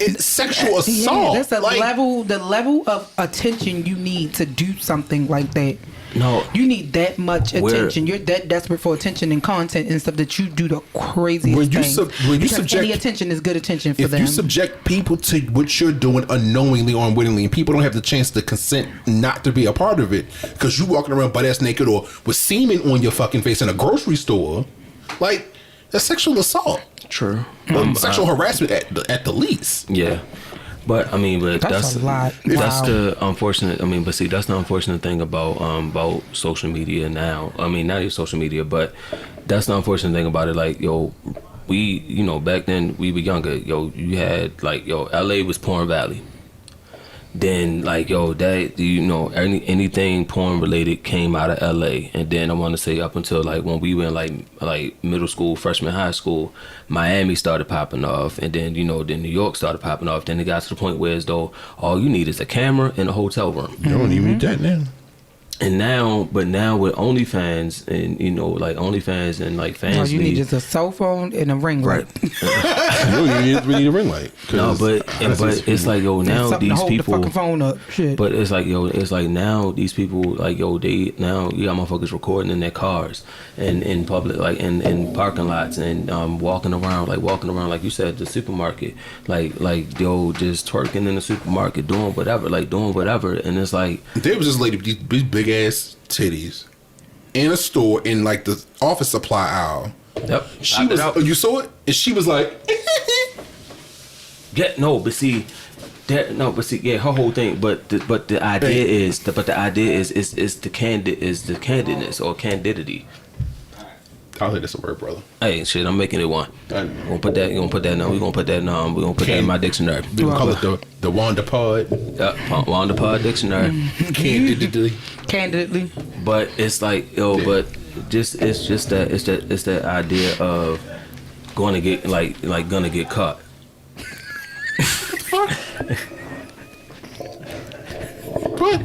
it's sexual assault. That's the level of attention you need to do something like that. No, you need that much attention. You're that desperate for attention and content and stuff that you do the craziest things. When you subject any attention is good attention for them. If you subject people to what you're doing unknowingly or unwittingly, and people don't have the chance to consent not to be a part of it, because you walking around butt ass naked or with semen on your fucking face in a grocery store, like that's sexual assault. True. Sexual harassment at the least. Yeah. But I mean, that's a lot. That's the unfortunate. I mean, but see, that's the unfortunate thing about social media now. I mean, not even social media, but that's the unfortunate thing about it. Like, yo, back then we were younger. Yo, you had like, LA was Porn Valley. then like yo, that you know anything porn related came out of LA, and then I want to say up until like when we were in like middle school, freshman, high school, Miami started popping off, and then then New York started popping off. Then it got to the point where as though all you need is a camera and a hotel room. You don't even need that now. And now with OnlyFans and like OnlyFans and like fans, all you need is a cell phone and a ring light. You don't even need a ring light. No, but it's like yo now Something these to hold people. the fucking phone up. Shit. But it's like now these people like they now you got motherfuckers recording in their cars and in public like in parking lots and walking around like you said the supermarket like just twerking in the supermarket doing whatever and it's like there was this lady with these big ass titties in a store in like the office supply aisle. Yep. She was. You saw it, and she was like, yeah, her whole thing. But the idea is the candidness or candidity. I think that's a word, brother. Hey, shit, I'm making it one. We're gonna put that now. We're gonna put that in my dictionary. We gonna call it the Wanda Pod. Wanda Pod dictionary. Candidly. But it's like but it's just that idea of going to get gonna get caught. What?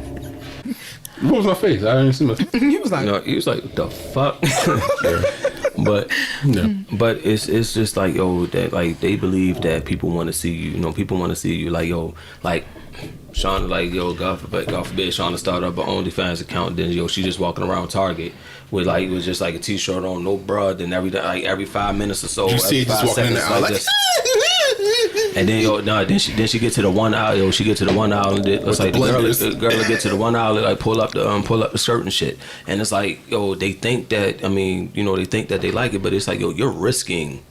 What was my face? I didn't see my face. He was like, No, he was like, what the fuck? But it's just like that like they believe that people want to see you. People want to see you like like Shauna God forbid Shauna started up her OnlyFans account. Then she just walking around Target with just like a t-shirt on, no bra. Then every 5 minutes or so, you see it just walking in the aisle like. And then then she get to the one aisle. She get to the one aisle, and it's like the girl will get to the one aisle, and like pull up the skirt and shit. And it's like they think that they think that they like it, but it's like you're risking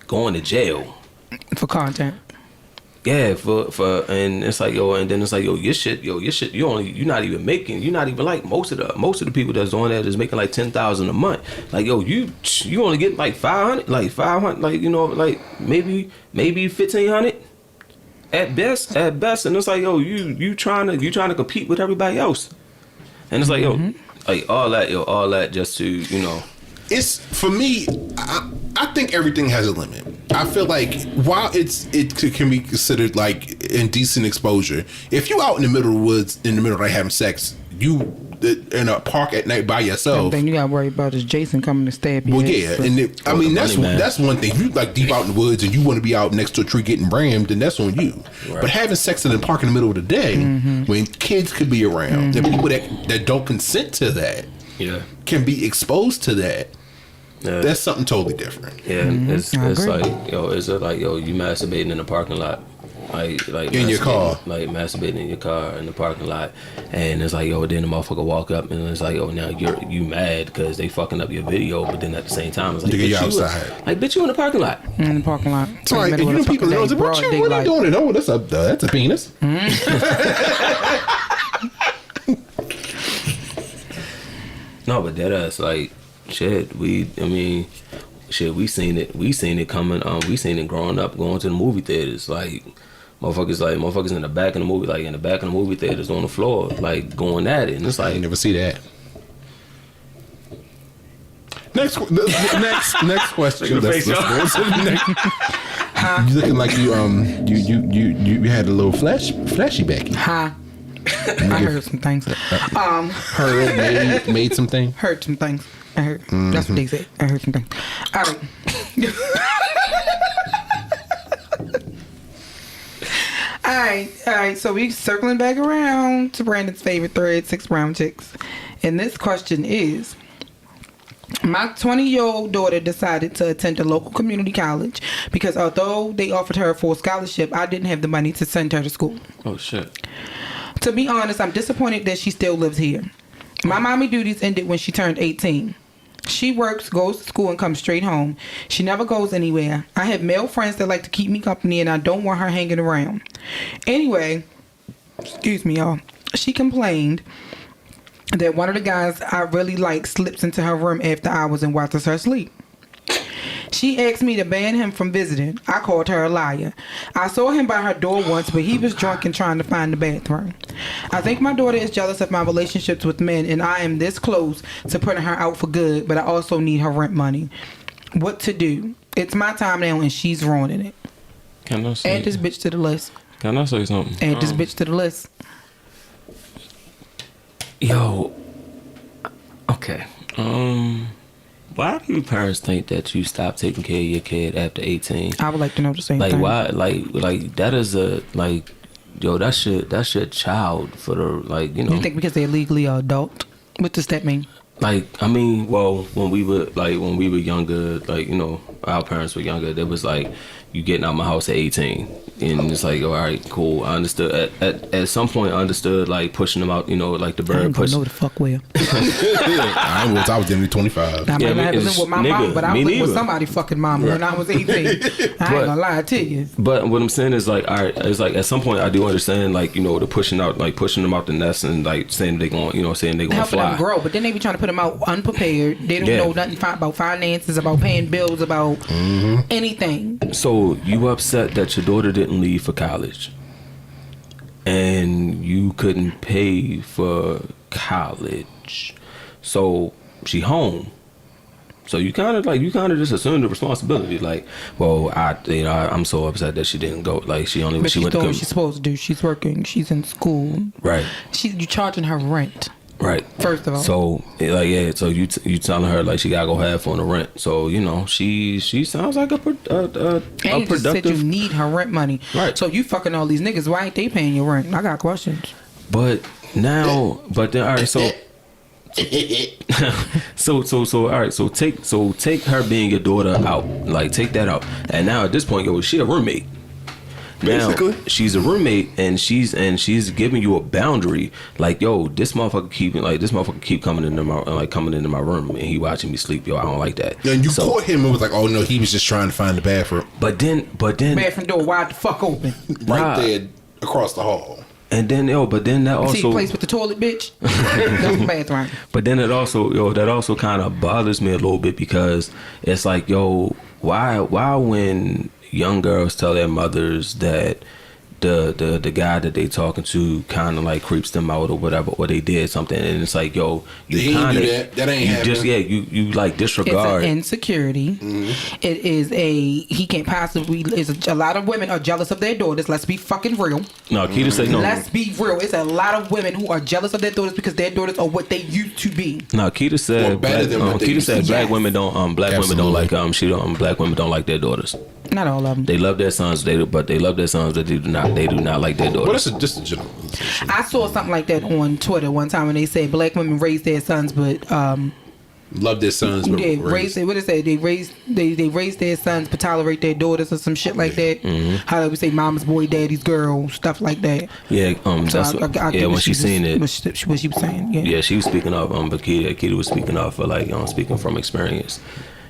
going to jail for content. Yeah, for and it's like and then it's like your shit, you're not even like most of the people that's on there is making like $10,000 a month. Like you only get like 500, like maybe 1,500 at best, and it's like you trying to compete with everybody else, and it's like like all that just to It's for me. I think everything has a limit. I feel like while it can be considered like indecent exposure, if you out in the middle of the woods in the middle of the night having sex, you in a park at night by yourself. Then you gotta worry about is Jason coming to stab you. Well, yeah, and that's one thing. If you like deep out in the woods and you want to be out next to a tree getting rammed, then that's on you. Right. But having sex in a park in the middle of the day when kids could be around and people that don't consent to that can be exposed to that. That's something totally different. Yeah, it's like is it like you masturbating in the parking lot, like in your car, like masturbating in your car in the parking lot, and it's like then the motherfucker walk up and it's like now you mad because they fucking up your video, but then at the same time it's like you outside, bitch, you in the parking lot. In the parking lot. So like, people know what are you doing? Oh, that's a penis. No, but that like. Shit, we seen it coming. We seen it growing up, going to the movie theaters. Like motherfuckers in the back of the movie, theaters on the floor, like going at it. And it's like you never see that. Next question. Let's go to the next. You looking like you had a little flashy back. Huh? I heard some things. Heard made some things. Heard some things. I heard. That's what they said. I heard some things. All right. All right. So we circling back around to Brandon's favorite thread, 6 brown chicks. And this question is, my 20-year-old daughter decided to attend a local community college because although they offered her a full scholarship, I didn't have the money to send her to school. Oh, shit. To be honest, I'm disappointed that she still lives here. My mommy duties ended when she turned 18. She works, goes to school, and comes straight home. She never goes anywhere. I have male friends that like to keep me company, and I don't want her hanging around. Anyway, excuse me, y'all. She complained that one of the guys I really like slips into her room after hours and watches her sleep. She asked me to ban him from visiting. I called her a liar. I saw him by her door once, but he was drunk and trying to find the bathroom. I think my daughter is jealous of my relationships with men, and I am this close to putting her out for good, but I also need her rent money. What to do? It's my time now, and she's ruining it. Can I say? Add this bitch to the list. Can I say something? Add this bitch to the list. Yo. Okay. Why do parents think that you stop taking care of your kid after 18? I would like to know the same Like thing. why? Like that is a like. Yo, that's your child for the like you know. You think because they're legally an adult? What does that mean? Like I mean, well, when we were younger, like you know, our parents were younger. There was like you getting out my house at 18, and it's like, all right, cool. I understood. At some point, I understood like pushing them out. You know, like the I bird ain't gonna push. know the fuck where. I was definitely 25. I might not have been with my mom, but I was with neither. somebody fucking mom when I was 18. I ain't gonna lie to you. But what I'm saying is like, all right, it's like at some point I do understand like you know the pushing them out the nest and like saying they going Helping fly. them grow, but then they be trying to put them out unprepared. They don't know nothing about finances, about paying bills, about anything. So you upset that your daughter didn't leave for college, and you couldn't pay for college, so she home. So you kind of just assumed the responsibility. Like, well, I'm so upset that she didn't go. Like she But she she's went doing to what she's supposed to do. She's working. She's in school. right. You charging her rent. Right. First of all. So like yeah, so you telling her like she gotta go half on the rent. So you know she sounds like a And you just said you need her rent money. Right. So you fucking all these niggas. Why ain't they paying your rent? I got questions. But now, but then all right, so. so all right, so take her being your daughter out, like take that out, and now at this point, yo, she a roommate. Now Basically. she's a roommate, and she's giving you a boundary, like yo, this motherfucker keep coming into my room, and he watching me sleep, yo, I don't like that. And you caught him and was like, oh no, he was just trying to find the bathroom. But then Bathroom door wide the fuck open. Right there across the hall. and then but then that See the also place with the toilet, bitch. That's the bathroom. But then it also kind of bothers me a little bit because it's like, yo, why when young girls tell their mothers that the guy that they talking to kind of like creeps them out or whatever, or they did something, and it's like, yo, you kind of that ain't happening. you like disregard. It's an insecurity. It is he can't possibly. A lot of women are jealous of their daughters. Let's be fucking real. No, Keita say no. Let's be real. It's a lot of women who are jealous of their daughters because their daughters are what they used to be. No, Keita said Or better than what they used to be. black women don't black women don't like Absolutely. black women don't like their daughters. Not all of them. They love their sons, but they love their sons, but they do not like their daughters. Well, that's just a generalization. I saw something like that on Twitter one time when they said black women raise their sons, but Love their sons, but they raise what it say? They raise their sons but tolerate their daughters or some shit like that. How they would say mama's boy, daddy's girl, stuff like that. Yeah, So that's when she seen it. What she was saying. Yeah, she was speaking of but Keita was speaking of like speaking from experience.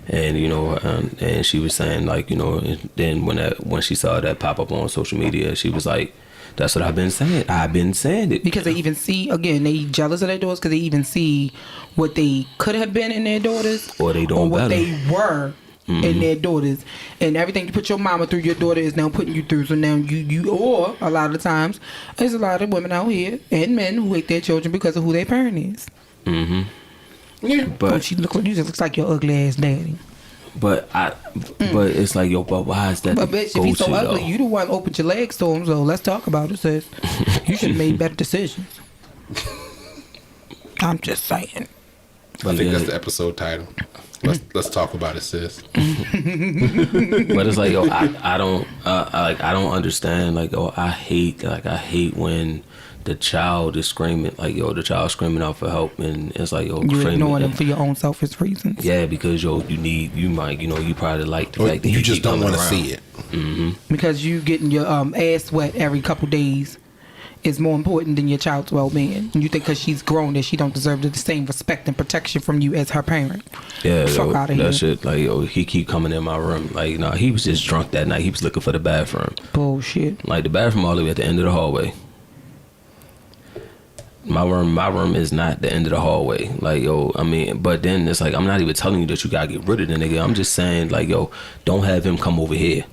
And you know, and she was saying like, you know, and then when she saw that pop up on social media, she was like, "That's what I've been saying. I've been saying it." Because they even see, again, they jealous of their daughters because they even see what they could have been in their daughters, Or they doing or what better. they were in their daughters, and everything you put your mama through, your daughter is now putting you through. So now you or a lot of the times, there's a lot of women out here and men who hate their children because of who their parent is. Yeah, But she looks like your ugly ass daddy. But it's like, yo, but why is that? But bitch, if he's so bullshit, ugly, though? you the one opened your legs to him. So let's talk about it, sis. You should have made better decisions. I'm just saying. I think that's the episode title. Let's talk about it, sis. But it's like, yo, I don't understand. Like, oh, I hate when the child is screaming, like, yo, the child screaming out for help, and it's like, yo, You're screaming, ignoring them for your own selfish reasons. yeah, because yo, you probably like the fact that You he just keep don't coming want to around. see it. Because you getting your ass wet every couple days is more important than your child's well-being. And you think because she's grown that she don't deserve the same respect and protection from you as her parent. Yeah, Fuck yo, outta here. that shit, like, yo, he keep coming in my room. Like, nah, he was just drunk that night. He was looking for the bathroom. Bullshit. Like, the bathroom all the way at the end of the hallway. my room is not the end of the hallway. Like, yo, I mean, but then it's like, I'm not even telling you that you gotta get rid of the nigga. I'm just saying, like, yo, don't have him come over here.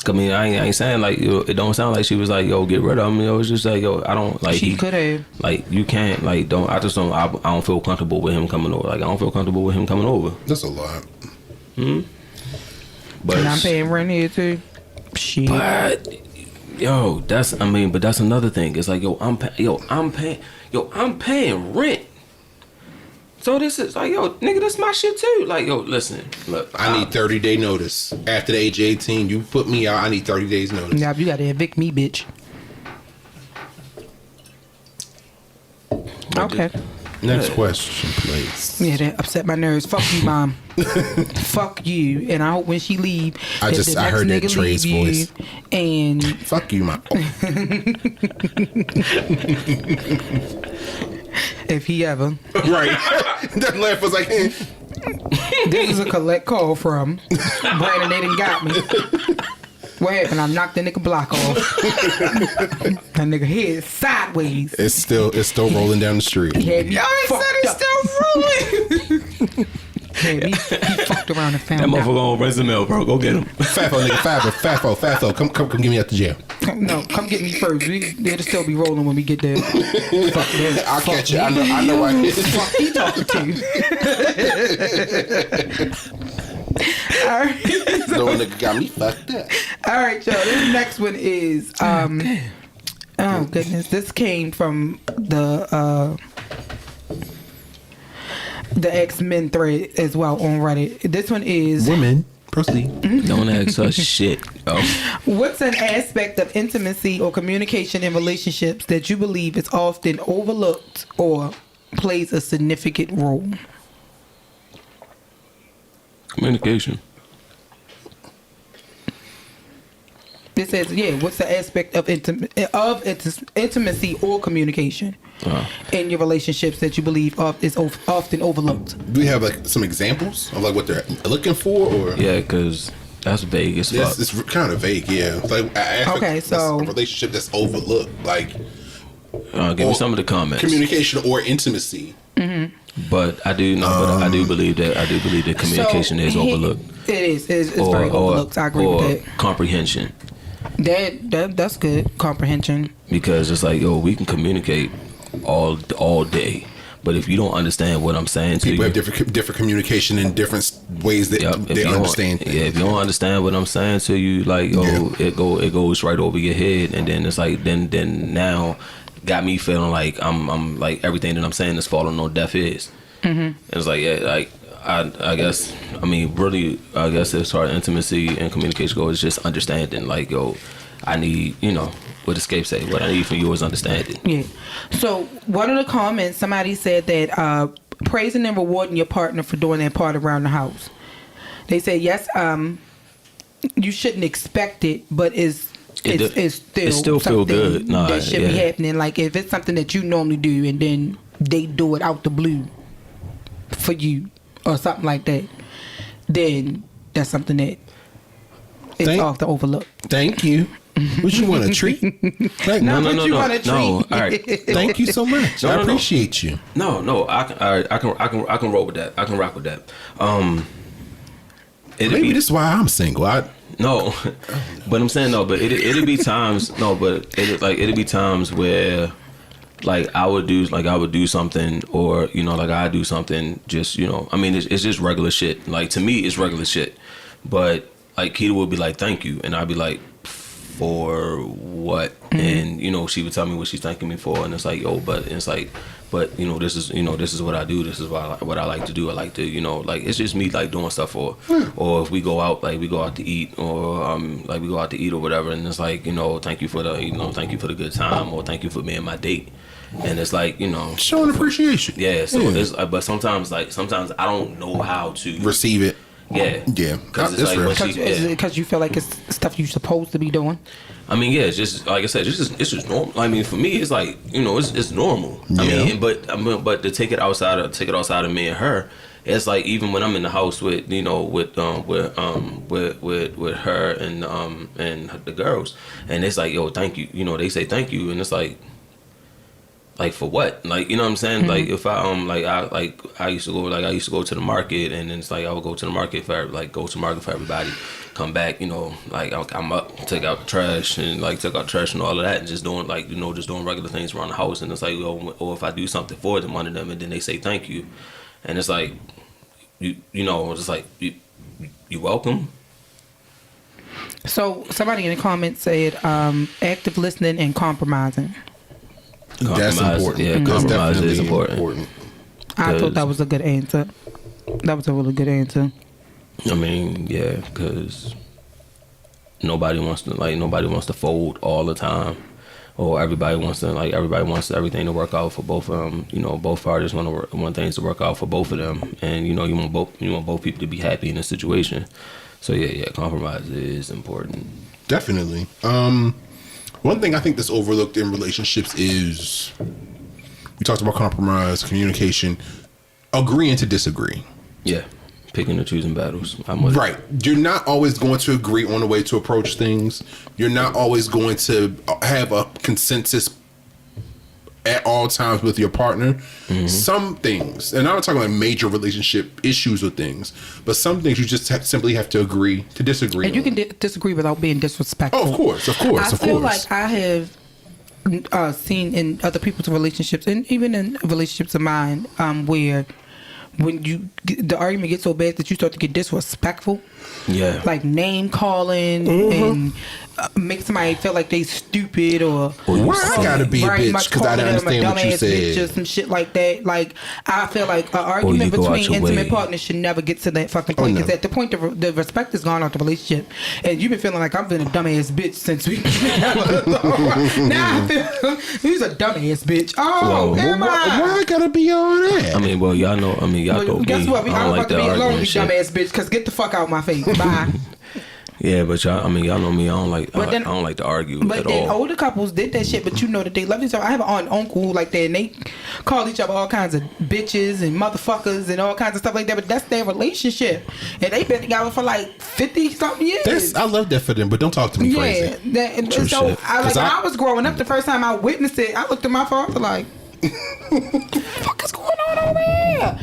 I mean, I ain't saying like, yo, it don't sound like she was like, yo, get rid of him. It was just like, yo, I don't like. She could have. Like, you can't, like, I don't feel comfortable with him coming over. Like, I don't feel comfortable with him coming over. That's a lot. But And I'm paying rent here too. Shit. But yo, that's another thing. It's like, I'm paying rent. So this is like, yo, nigga, that's my shit too. Like, yo, listen, look, I need 30-day notice. After the age of 18, you put me out, I need 30 days notice. Now you gotta evict me, bitch. Okay. Next question, please. Yeah, that upset my nerves. Fuck you, mom. Fuck you. And I hope when she leave, I heard that Trey's voice. And Fuck you, mom. if he ever. Right. That laugh was like, This is a collect call from Brandon. They done got me. What happened? I knocked the nigga block off. That nigga head sideways. It's still rolling down the street. He had me fucked up. still rolling. Yeah, he fucked around and found that out. motherfucker on Resident Mail, bro. Go get him. Fafo, nigga, Fafo. Come get me out the jail. No, come get me first. It'll still be rolling when we get there. Fuck that. I'll catch you. I know I did. Fuck he talking to. All right. No nigga got me fucked up. All right, y'all. This next one is oh goodness. This came from the X-Men thread as well on Reddit. This one is Women, proceed. Don't ask us shit. Oh. what's an aspect of intimacy or communication in relationships that you believe is often overlooked or plays a significant role? Communication. It says, yeah, what's the aspect of intimacy or communication in your relationships that you believe is often overlooked? Do we have like some examples of like what they're looking for, or Yeah, because that's vague as fuck. it's kind of vague. Yeah, it's like Okay, so- a relationship that's overlooked, like Give me some of the comments. communication or intimacy. But I do know, but I do believe that communication is overlooked. It is. It's very overlooked. I agree with that. Comprehension. That's good. Comprehension. Because it's like, yo, we can communicate all day, but if you don't understand what I'm saying to People you, have different communication in different ways that if they you don't- understand things. Yeah, if you don't understand what I'm saying to you, like, yo, Yeah. it goes right over your head, and then it's like, then now got me feeling like I'm like everything that I'm saying is falling on deaf ears. And it's like, yeah, like I guess, I mean, really, I guess as far as intimacy and communication goes, it's just understanding. Like, yo, I need, what Escape say, what I need from you is understanding. Yeah. So one of the comments, somebody said that praising and rewarding your partner for doing their part around the house. They said yes. You shouldn't expect it, but it's still feel good. Nah, that should be yeah. happening. Like if it's something that you normally do and then they do it out the blue for you or something like that, then that's something that is off the overlook. Thank you. What you want, a treat? Like, No. want All right. Thank you so much. I No. appreciate you. No. I can roll with that. I can rock with that. Maybe this is why I'm single. No, but I'm saying no. But it'll be times. No, but it'll be times where, like, I would do something, or like I do something. Just I mean, it's just regular shit. Like, to me, it's regular shit. But like, Keita would be like, "Thank you," and I'd be like, "For what?" And she would tell me what she's thanking me for, and it's like, yo, but it's like, but this is what I do. This is what I like to do. I like to like, it's just me like doing stuff for, or if we go out, like we go out to eat, or like we go out to eat or whatever, and it's like, thank you for the thank you for the good time, or thank you for being my date. And it's like, showing appreciation. yeah. So it's but sometimes I don't know how to Receive it. Yeah, Yeah. Because it's That's like real. when she, Because you feel like it's stuff you're supposed to be doing. I mean, yeah, it's just like I said, it's just normal. I mean, for me, it's like it's normal. I Yeah. mean, but to take it outside of me and her, it's like even when I'm in the house with with her and the girls, and it's like, yo, thank you. They say thank you, and it's like, like for what? Like, you know what I'm saying? Like if I I used to go to the market, and then it's like I would go to the market for everybody, come back, you know, like I'm up, take out the trash and all of that, and just doing like, you know, just doing regular things around the house. And it's like, or if I do something for them, one of them, and then they say thank you, and it's like you know, it's like you welcome. So somebody in the comments said active listening and compromising. That's important. Yeah, compromise is important. I thought that was a good answer. That was a really good answer. I mean, yeah, because nobody wants to fold all the time, or everybody wants everything to work out for both of them. You know, both parties want things to work out for both of them, and you know, you want both people to be happy in a situation. So yeah, compromise is important. Definitely. One thing I think that's overlooked in relationships is, we talked about compromise, communication, agreeing to disagree. Yeah, picking and choosing battles. Right. You're not always going to agree on the way to approach things. You're not always going to have a consensus at all times with your partner. Mm-hmm. Some things, and I'm not talking about major relationship issues or things, but some things you just simply have to agree to disagree. And you can disagree without being disrespectful. Oh, of course. I feel like I have seen in other people's relationships, and even in relationships of mine, where when the argument gets so bad that you start to get disrespectful. Yeah. Like name calling and make somebody feel like they stupid or why I gotta be a bitch because I didn't understand what you said. Or some shit like that. Like I feel like an argument between intimate partners should never get to that fucking point, because at the point the respect is gone out the relationship, and you've been feeling like I've been a dumbass bitch since we now I feel he's a dumbass bitch. Oh, why I gotta be all that? I mean, well, y'all know. I mean, y'all know. Guess what? I'm about to be alone, you dumbass bitch. Because get the fuck out of my face. Bye. Yeah, but y'all know me. I don't like to argue at all. But then older couples did that shit, but you know that they love each other. I have an aunt and uncle who like that, and they call each other all kinds of bitches and motherfuckers and all kinds of stuff like that. But that's their relationship, and they've been together for like 50-something years. I love that for them, but don't talk to me crazy. Yeah, so when I was growing up, the first time I witnessed it, I looked at my father like, what the fuck is going on over here?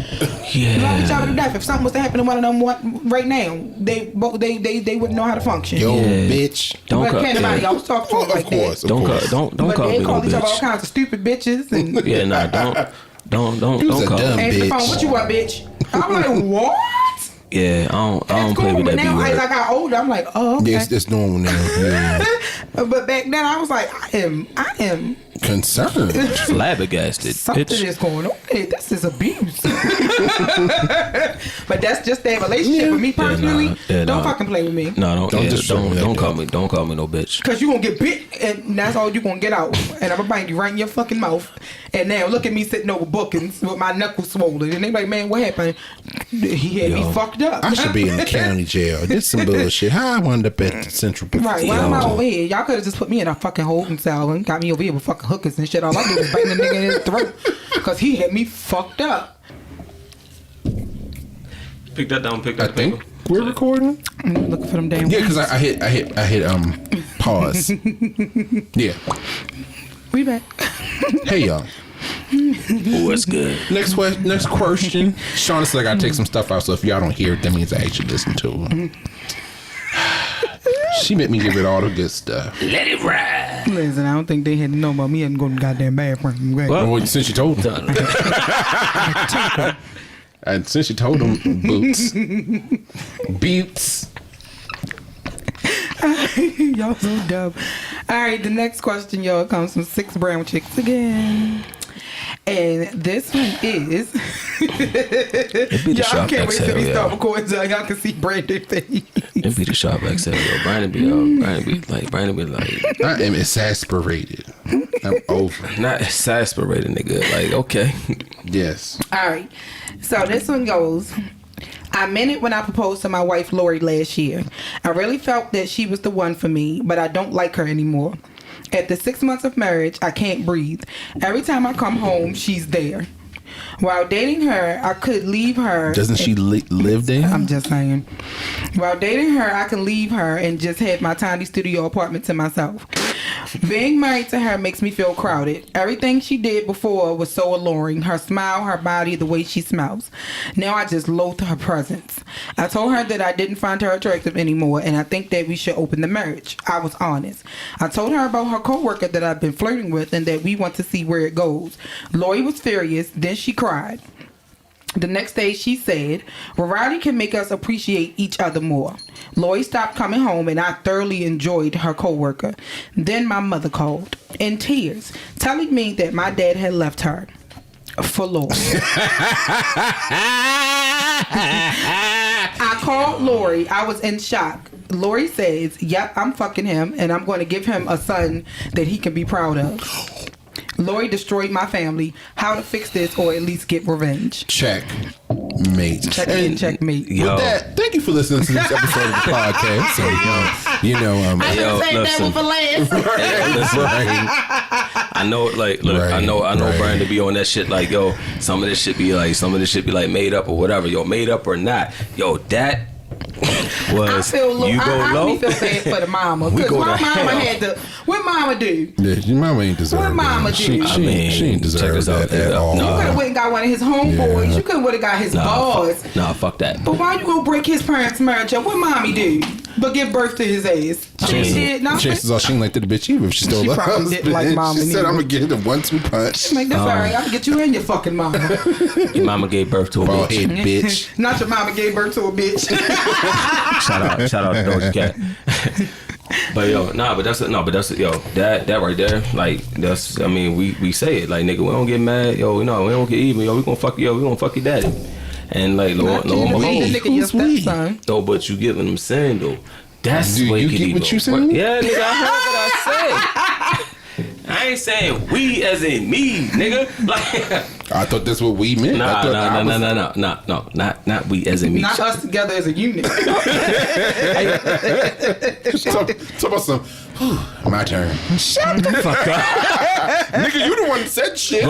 Yeah. Love each other to death. If something was to happen to one of them right now, they wouldn't know how to function. Yo, bitch. Don't cut anybody else talk to them like that. Don't call me no bitch. But they call each other all kinds of stupid bitches. And yeah, nah, don't call me. Answer the phone. What you want, bitch? I'm like, what? Yeah, I don't play with that. Now, as I got older, I'm like, oh, okay. Yeah, it's normal now. Yeah. But back then, I was like, I am concerned, flabbergasted. Something is going on. Hey, this is abuse. But that's just their relationship with me personally. Don't fucking play with me. No, don't call me no bitch. Cause you gonna get bit, and that's all you gonna get out. And I'm gonna bite you right in your fucking mouth. And now look at me sitting over bookings with my knuckles swollen, and they like, man, what happened? He had me fucked up. I should be in the county jail. This some bullshit. How I wound up at the central. Right? Why am I over here? Y'all could have just put me in a fucking holding cell and got me over here with fucking hookers and shit. All I do is bite the nigga in his throat because he had me fucked up. Pick that down. I think we're recording. I'm looking for them damn. Yeah, because I hit pause. Yeah. We back. Hey y'all. What's good? Next question. Shauna said I gotta take some stuff out, so if y'all don't hear it, that means I actually listen to it. She made me give it all the good stuff. Let it ride. Listen, I don't think they had to know about me and go to the goddamn bathroom. Well, since you told them. And since you told them, boots. Beats. Y'all so dumb. All right, the next question, y'all, comes from 6 Brown Chicks again. And this one is y'all can't wait till we start recording so y'all can see Brandon's face. It be the sharp XL, yo. Brandon be like I am exasperated. I'm over. Not exasperated, nigga. Like, okay. Yes. All right. So this one goes, I meant it when I proposed to my wife Lori last year. I really felt that she was the one for me, but I don't like her anymore. After 6 months of marriage, I can't breathe. Every time I come home, she's there. While dating her, I could leave her. Doesn't she live there? I'm just saying. While dating her, I can leave her and just have my tiny studio apartment to myself. Being married to her makes me feel crowded. Everything she did before was so alluring. Her smile, her body, the way she smells. Now I just loathe her presence. I told her that I didn't find her attractive anymore, and I think that we should open the marriage. I was honest. I told her about her coworker that I've been flirting with and that we want to see where it goes. Lori was furious. Then she cried. The next day she said, variety can make us appreciate each other more. Lori stopped coming home and I thoroughly enjoyed her coworker. Then my mother called, in tears, telling me that my dad had left her for Lori. I called Lori. I was in shock. Lori says, yep, I'm fucking him and I'm going to give him a son that he can be proud of. Lori destroyed my family. How to fix this or at least get revenge? Checkmate. Checkmate. Yo. With that, thank you for listening to this episode of the podcast. So, I saved that one for last. I know, like, look, Right, I know, right. Brian to be on that shit. Like, yo, some of this shit be like made up or whatever. Yo, made up or not. Yo, that was I low. feel bad for the mama We because go my to mama hell. had to. What mama do? yeah, your mama ain't deserve What mama that. do? She I ain't check deserve this out, that at all. You could have went and got one of his homeboys. Yeah. You could have went and got his boss. Fuck that. But why you gonna break his parents' marriage up? What mommy do? But give birth to his ass. She did nothing. Chances are she ain't like the bitch either if she stole She her probably husband. didn't like mama She said, neither. I'm going to get him 1-2 punch. Like, that's all right. I can get you and your fucking mama. Your mama gave birth to a Bald bitch. head bitch. Not your mama gave birth to a bitch. Shout out to Doja Cat. But yo, that's that right there, like that's, I mean, we say it like, nigga, we don't get mad, yo, no, we don't get even, yo, we gonna fuck your daddy, and like lo and behold, Nigga, your stepson. though, but you giving them sandal. That's Do what you could get even what you saying? Yeah, nigga, I heard what I said. I ain't saying we as in me, nigga. Like, I thought that's what we meant. nah, No. not we as in me. Not us together as a unit. Talk about some, my turn. Shut the fuck up. Nigga, you the one that said shit.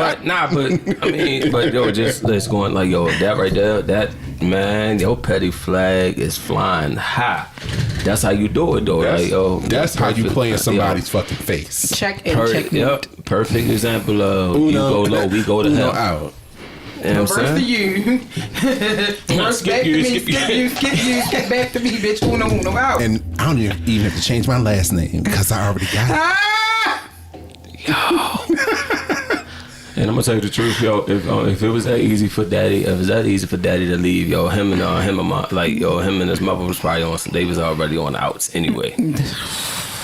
But yo, just let's go on, like, yo, that right there, that, man, your petty flag is flying high. That's how you do it, though. Like, yo, That's how you perfect, play in yo. somebody's fucking face. Check and check. Yep, perfect example of you go low, we go to hell. Out. You know what I'm Reverse to saying? you. Reverse Skip back you, to me. skip you. Skip you. Skip back to me, bitch. Uno out. And I don't even have to change my last name because I already got it. Ah! And I'm gonna tell you the truth, yo. If it was that easy for daddy, to leave, yo, him and his mother was probably on. They was already on the outs anyway.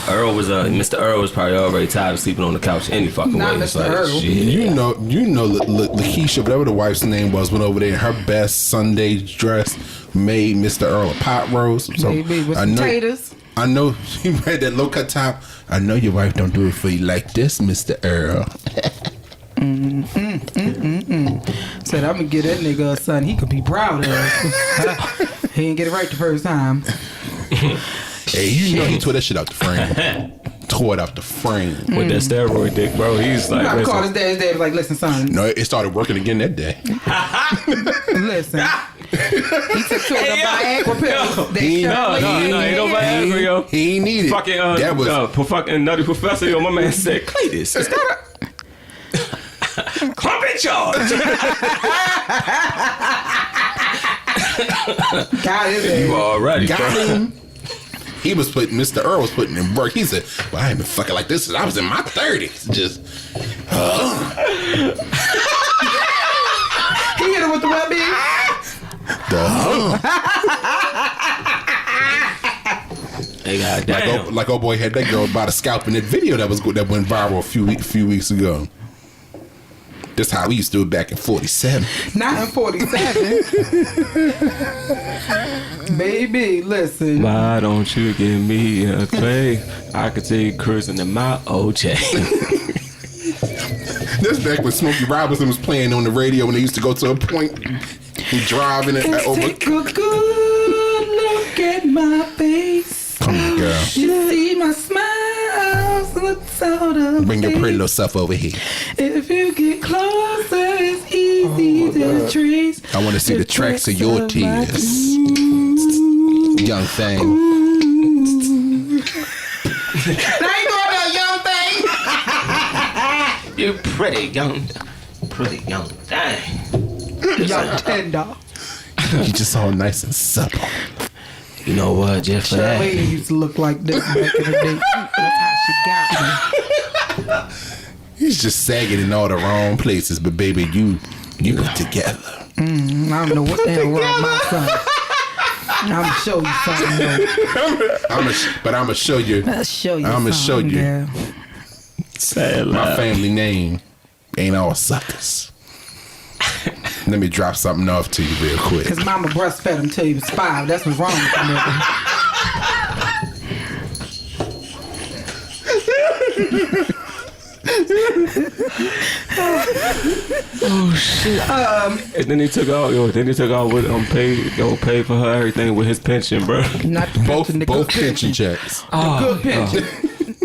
Earl was Mr. Earl was probably already tired of sleeping on the couch any fucking Not way. Mr. It's like, Earl. shit. You know, Lakeisha, whatever the wife's name was, went over there in her best Sunday dress, made Mr. Earl a pot roast. So Maybe with some taters. I know she had that low cut top. I know your wife don't do it for you like this, Mr. Earl. Said I'm gonna get that nigga a son he could be proud of. He didn't get it right the first time. Hey, you know he tore that shit out the frame. Tore it out the frame. With that steroid dick, bro, he's I like, called listen, his dad was like, listen, son, No, it started working again that day. listen. He took two of the Viagra pills. no, They ain't no Viagra, yo. He ain't need it. Fucking that was fucking nutty professor, yo. My man said, Cletus, is that a clump in charge? God is You already got him. He was putting, Mr. Earl was putting in work. He said, well, I ain't been fucking like this since I was in my 30s. Just, He hit him with the wet beat. Hey, goddamn. like old boy had that girl by the scalp in that video that went viral a few weeks ago. That's how we used to do it back in 47. Not in 47. Baby, listen. Why don't you give me a play? I could take cruising in my OJ. That's back when Smokey Robinson was playing on the radio when they used to go to a point and drive in it over. Take a good look at my face. Come on, girl. You see my smile. Look out of Bring your face. pretty little stuff over here. If you get closer, it's easy to trace. I want to see the tracks of your tears. Young thing. Now you going to a young thing. You pretty young thing. Young tender. You just all nice and supple. You know what, Jeff? For that. Charlene used to look like this back in the day. That's how she got me. He's just sagging in all the wrong places, but baby, you put together. I don't know what the hell wrong with my son. I'm gonna show you something. I'm gonna show you. I'll show you. I'm gonna show you. Yeah. Sad My laugh. family name ain't all suckers. Let me drop something off to you real quick. Cause mama breastfed him till he was 5. That's what's wrong with him. Oh shit! And then he took out with pay for her everything with his pension, bro. Not the Both pension, the both good pension checks. Good pension.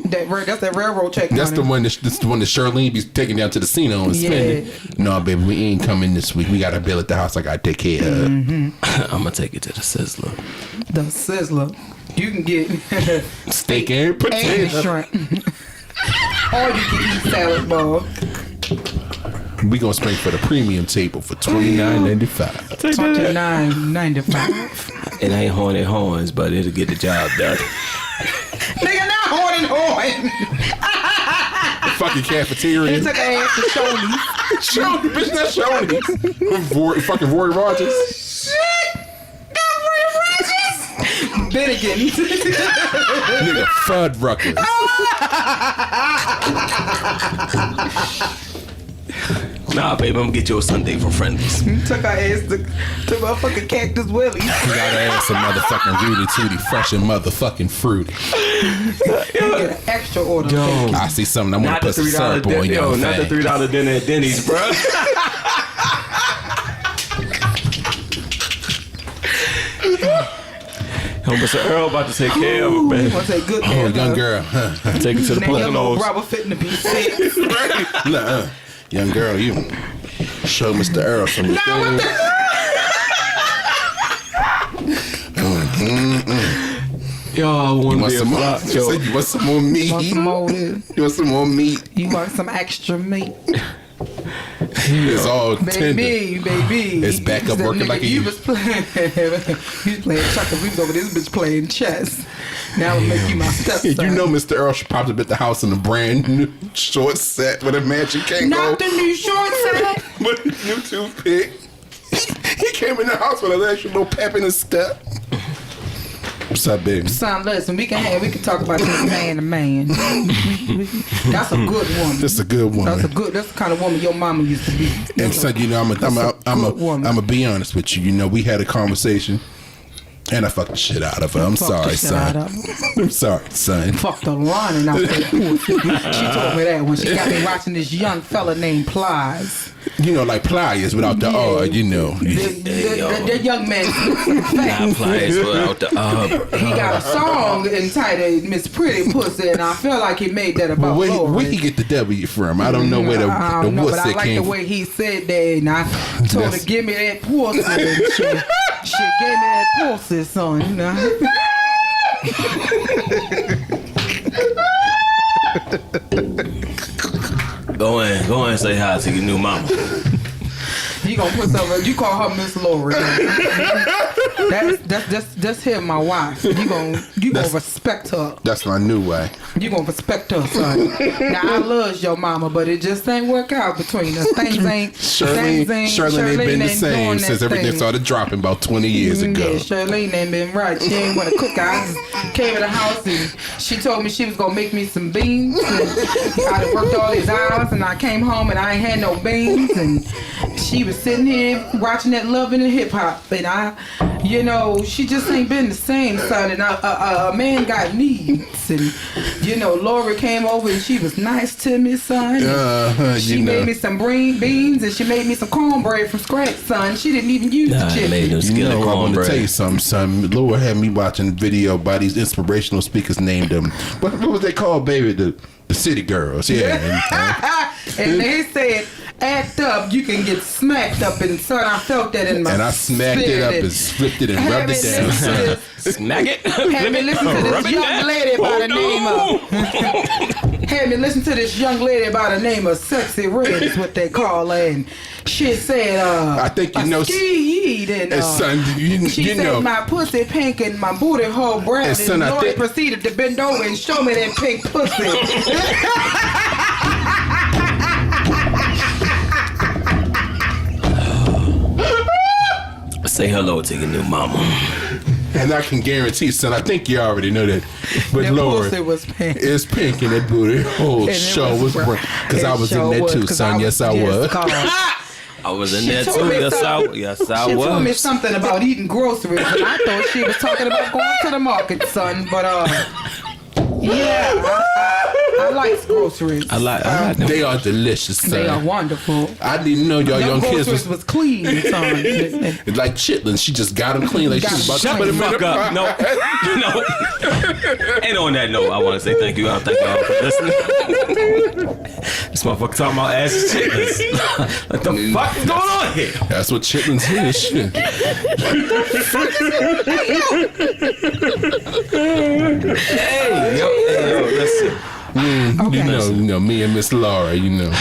That's that railroad check. That's the money. one. That's the one that Charlene be taking down to the casino and spending. No, baby, we ain't coming this week. We got a bill at the house. I gotta take care of. I'm gonna take it to the Sizzler. The Sizzler. You can get Steak and and potato. shrimp. Or you can eat salad bar. We gonna spring for the premium table for $29.95. $29.95. It ain't haunted horns, but it'll get the job done. Nigga, not horn. Fucking cafeteria. He took an ass to Shoney's. Shoney, bitch, not Shoney. Fucking Roy Rogers. Bennigan. Nigga, Fuddruckers. Nah, baby, I'm gonna get you a Sunday for friends. He took our ass to motherfucking Cactus Willie. We got our ass a motherfucking Rudy Tooty, fresh and motherfucking fruity. You get an extra order. Yo. Cake. I see something I want Not to the put some syrup on your not the thing. $3 dinner at Denny's, bro. Mr. Earl about to take care of it, You man. want to take good Oh, care of young her. girl. Take it to the Now your little Poconos. brother fitting to be sick. Nuh-uh. Young girl, you show Mr. Earl some things. Yo, I You want to want be a some more? flop. Yo, You want some more meat? Want some more of this? You want some more meat? You want some extra meat? It's all tender. Baby. It's back up That working nigga, like a you was playing. You was playing checkers. We was over this bitch playing chess. Now I'll make you my stepson. You know Mr. Earl popped up at the house in a brand new short set with a magic can't go. Not the new short set. With a new toothpick. He came in the house with an extra little pep in his step. What's up, baby? Son, listen, we can talk about this man to man. That's a good woman. That's a good one. That's the kind of woman your mama used to be. And son, you know, I'm gonna be honest with you. You know, we had a conversation, and I fucked the shit out of her. I'm Fucked the sorry, shit out son. of her. I'm sorry, son. Fucked the lining out that pussy. She told me that when she got me watching this young fella named Plies. You know, like pliers without the R. You know. The young man. not players without the He got a song entitled Miss Pretty Pussy, and I feel like he made that about Well, Lori. where he get the W from? I don't know where the I don't know, but I wuss like came the from. way he said that, and I told her, Yes. give me that pussy, and she gave me that pussy, son, you know? Go in and say hi to your new mama. You gonna put something, you call her Miss Lori. That's him, my wife. You gonna respect her. That's my new way. You gonna respect her, son. Now I love your mama, but it just ain't work out between us. Things ain't Charlene ain't been the same since everything started dropping about 20 years ago. Yeah, Charlene ain't been right. She ain't want to cook. I just came in the house and she told me she was gonna make me some beans. And I done worked all these hours and I came home and I ain't had no beans. And she was sitting here watching that Loving and Hip Hop. And she just ain't been the same, son. And a man got needs. And Lori came over and she was nice to me, son. She made me some green beans and she made me some cornbread from scratch, son. She didn't even use the chicken. Made them You skin know, of I want to cornbread. tell you something, son. Lord had me watching a video by these inspirational speakers named them. What was they called, baby? The City Girls. Yeah. And they said, act up, you can get smacked up. And son, I felt that in my And I smacked it up and flipped it and rubbed it down, son. Smack it. Had me listen to Rub this it young down. lady by the name of had me listen to this young lady by the name of Sexy Red is what they call her, and she said, I think you know. Skeet, and Son, she you said know. my pussy pink and my booty hole brown, and Son, I Lord think- proceeded to bend over and show me that pink pussy. Say hello to your new mama. And I can guarantee, son, I think you already know that. But That Lord, pussy was pink. it's pink in that booty. Oh, And it show was brown. brown. Because I It was sure in there was, too, 'cause son. Yes, I was. called. I was in She there told too. me Yes, I something. yes, I She told me was. something about eating groceries, and I thought she was talking about going to the market, son. But yeah, I like groceries. I like them. They are delicious, son. They are wonderful. I didn't know y'all Them young kids groceries was was clean, son. it's like chitlins. She just got them clean like she was about to Shut put the them in fuck the up. No. No. And on that note, I want to say thank you. I thank y'all for listening. This motherfucker talking about ass chitlins. What the fuck is going on here? That's what chitlins is. Shit. Hey, yo, listen. Okay. You know, me and Miss Laura, you know,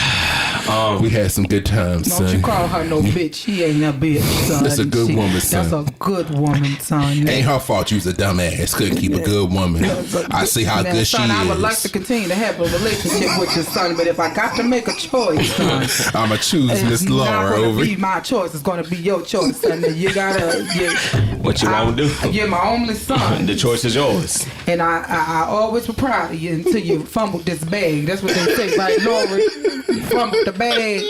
we had some good times, Don't you son. call her no bitch. She ain't a bitch, son. That's a good woman, son. That's a good woman, son. Ain't her fault you was a dumbass. Couldn't keep a good woman. I see how Now, good she son, I would like to is. continue to have a relationship with your son, but if I got to make a choice, son, I'ma choose it's Miss Laura not going over to you. be my choice. It's going to be your choice, son. You gotta. What you want to do? You're my only son, The choice is yours. and I always was proud of you until you fumbled this bag. That's what they say, right, Lori? You fumbled the bag.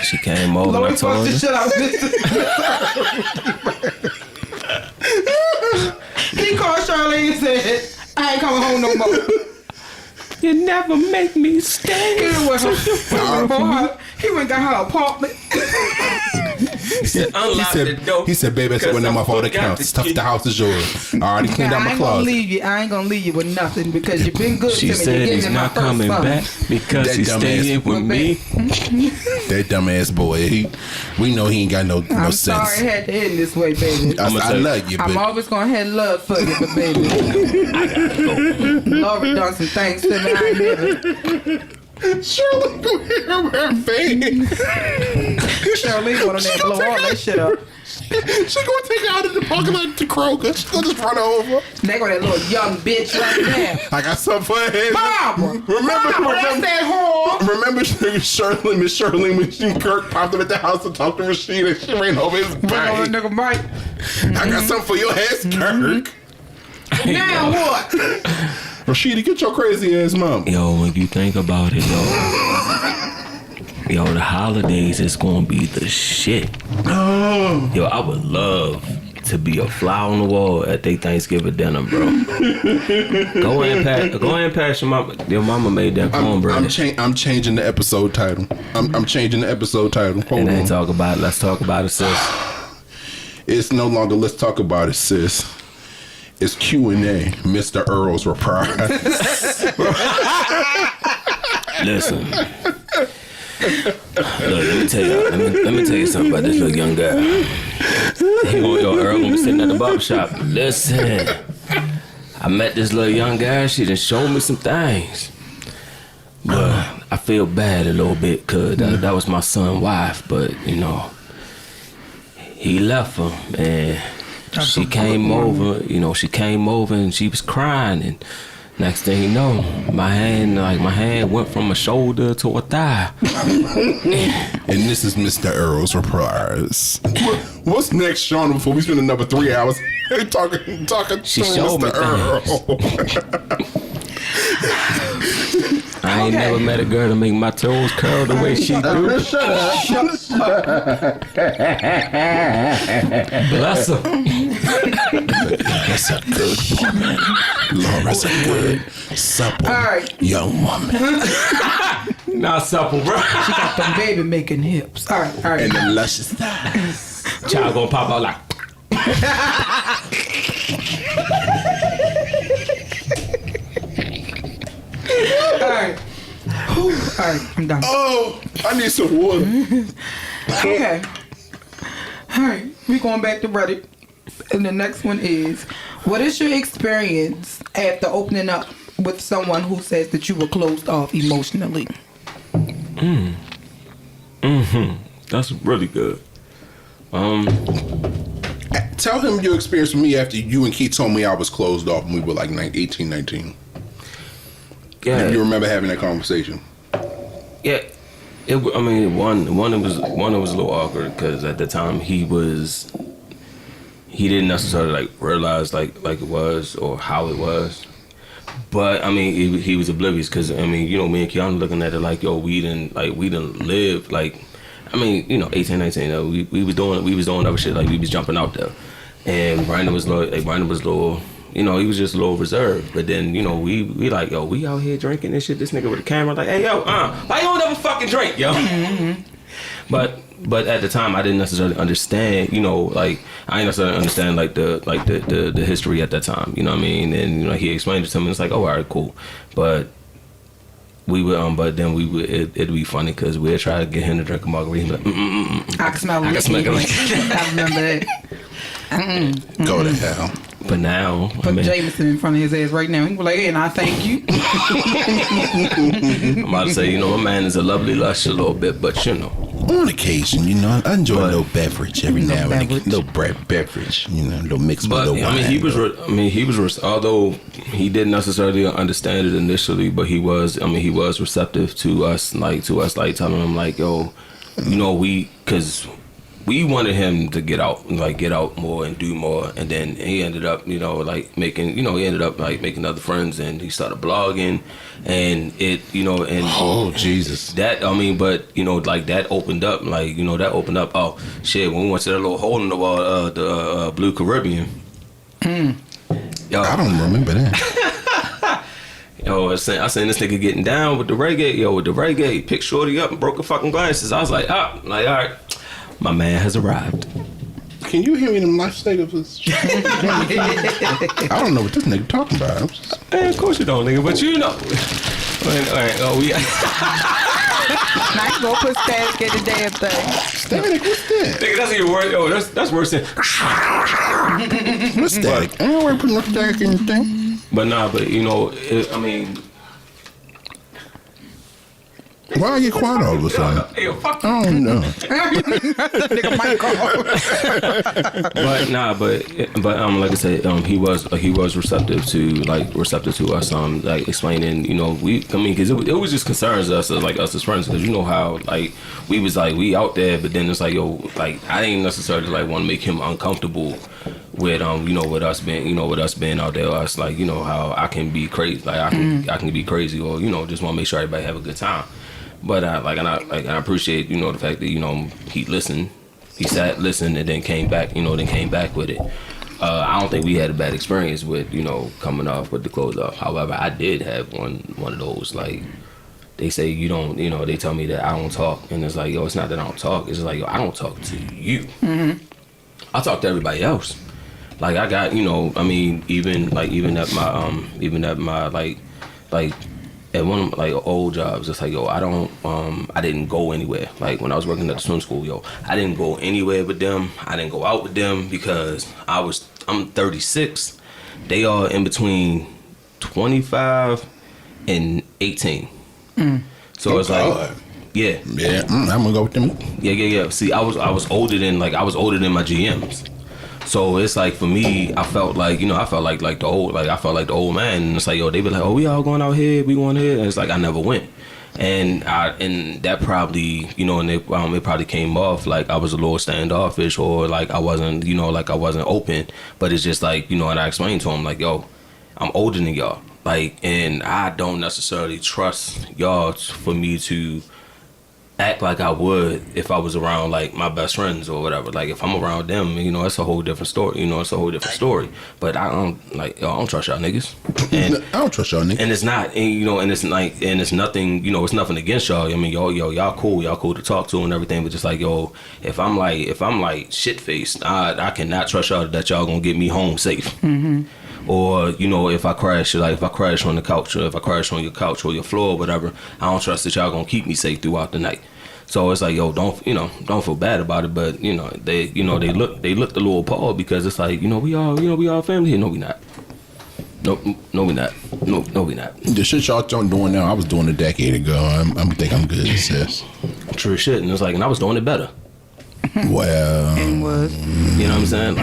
She came over and I Lori told fucked the her. shit out of this. He called Charlene and said, I ain't coming home no more. You never make me stay. He went and got her apartment. He said, unlock the door. He said, baby, that's one of my fault accounts. Stuff the house is yours. I already cleaned out I my ain't gonna closet. leave you. I ain't gonna leave you with nothing because you've been good She to me. said You gave he's me my not first coming son. back because That he's dumbass staying with me. That dumbass boy. We know he ain't got no I'm sense. sorry it had to end this way, baby. I love you, I'm but always gonna have love for you, but baby, Lord done some things to me. I ain't never. Shirley, go here, her face. Charlene went on there and blow all that shit up. She gonna take her out in the parking lot to Kroger. She gonna just run her over. There go that little young bitch right there. I got something for her. Barbara! Remember that's that whore! Remember Miss Shirley, when Kirk popped up at the house to talk to Rashida and she ran over his Run over bike. nigga Mike. I got something for your ass, Kirk. Now what? Rashida, get your crazy ass mom. Yo, when you think about it, yo, the holidays is gonna be the shit. Yo, I would love to be a fly on the wall at their Thanksgiving dinner, bro. Go ahead and pass your mama. Your mama made that cornbread. I'm changing the episode title. I'm changing the episode title. Hold And on. ain't talk about it. Let's talk about it, sis. It's no longer Let's Talk About It, sis. It's Q&A, Mr. Earl's Reprise. Listen. Look, let me tell you. Let me tell you something about this little young guy. Earl gonna be sitting at the barbershop. Listen, I met this little young guy. She done showed me some things, but I feel bad a little bit because that was my son's wife. But you know, he left her and she came over. You know, she came over and she was crying and. Next thing you know, my hand went from a shoulder to a thigh. And this is Mr. Earl's Reprise. What's next, Shauna, before we spend another 3 hours talking She to showed me Mr. Earl? I ain't never met a girl to make my toes curl the way she do. Bless her. That's a good woman. Laura's a good, supple, young woman. Not supple, bro. She got them baby making hips. All right. And the luscious thighs. Child gonna pop out like. All right, I'm done. Oh, I need some water. Okay. All right, we going back to Reddit. And the next one is, What is your experience after opening up with someone who says that you were closed off emotionally? That's really good. Tell him your experience with me after you and Keith told me I was closed off when we were like 18, 19. Yeah. You remember having that conversation? Yeah. It was a little awkward because at the time he didn't necessarily like realize like it was or how it was. But I mean, he was oblivious because I mean, you know, me and Keanu looking at it like, yo, we didn't live like. I mean, you know, 18, 19, we was doing other shit, like we was jumping out there. And Brandon was little, you know, he was just a little reserved. But then, you know, we like, yo, we out here drinking this shit, this nigga with a camera, like, hey, yo, why you don't ever fucking drink, yo? But at the time I didn't necessarily understand, you know, like I didn't necessarily understand like the history at that time, you know what I mean? And, you know, he explained it to me, it's like, oh, all right, cool. But we would, it'd be funny because we'd try to get him to drink a margarita. Like, I can smell it. I remember that. Go to hell. But now, Put Jameson in front of his ass right now. He was like, hey, and I thank you. I'm about to say, you know, my man is a lovely lush a little bit, but you know. On occasion, you know, I enjoy a little beverage every now and again. Little beverage, you know, little mix with a little wine. He was, although he didn't necessarily understand it initially, but he was receptive to us telling him like, yo, you know, because we wanted him to get out more and do more, and then he ended up, you know, like making other friends, and he started blogging, and it, you know, and oh Jesus, that I mean, but you know, like that opened up, like, you know, oh shit, when we went to that little hole in the wall, the Blue Caribbean. Yo, I don't remember that. Yo, I seen this nigga getting down with the reggae, picked Shorty up and broke her fucking glasses. I was like, all right. My man has arrived. Can you hear me in them life state of this? I don't know what this nigga talking about. Man, of course you don't, nigga, but you know. All right, Now you gonna put static in the damn thing. Static? What's that? Nigga, that's even worse. Yo, that's worse than. What's static? I don't worry putting no static in the thing. But nah, but you know, I mean. Why I get quiet all of a sudden? Hey, fuck. I don't know. Nigga might call. But nah, but like I said, he was receptive to us, like explaining, you know, because it was just concerns us as friends, because you know how like we out there, but then it's like, yo, like I didn't necessarily like want to make him uncomfortable with you know, with us being out there, us like, you know, how I can be crazy, like I can be crazy, or you know, just want to make sure everybody have a good time. But I appreciate, you know, the fact that, you know, he listened, listened, and then came back with it. I don't think we had a bad experience with, you know, coming off with the clothes off. However, I did have one of those, like, they say you don't, you know, they tell me that I don't talk, and it's like, yo, it's not that I don't talk, it's just like, yo, I don't talk to you. Mm-hmm. I talk to everybody else. Like, I got, you know, I mean, even at one of my like old jobs, it's like, yo, I didn't go anywhere. Like when I was working at the swim school, yo, I didn't go anywhere with them. I didn't go out with them because I'm 36. They are in between 25 and 18. So it's like, yeah. I'm gonna go with them. Yeah. See, I was older than my GMs. So it's like, for me, I felt like the old man, and it's like, yo, they be like, oh, we all going out here, we going here, and it's like I never went, and that probably, you know, and it probably came off like I was a little standoffish, or like I wasn't, you know, like I wasn't open, but it's just like, you know, and I explained to him like, yo, I'm older than y'all, like, and I don't necessarily trust y'all for me to act like I would if I was around like my best friends or whatever. Like if I'm around them, you know, it's a whole different story. You know, it's a whole different story. But I don't trust y'all niggas. And I don't trust y'all niggas. And it's not, and, you know, and it's like, and it's nothing, you know, it's nothing against y'all. I mean, y'all cool to talk to and everything. But just like, yo, if I'm like shit faced, I cannot trust y'all that y'all gonna get me home safe. Mm-hmm. Or, you know, if I crash on the couch, or if I crash on your couch or your floor or whatever, I don't trust that y'all gonna keep me safe throughout the night. So it's like, yo, don't feel bad about it, but they look a little appalled because it's like, we all family here. No, we not. No, we not. No, we not. The shit y'all doing now, I was doing a decade ago. I think I'm good, sis. True shit, and it's like, and I was doing it better. Well, And was. You know what I'm saying?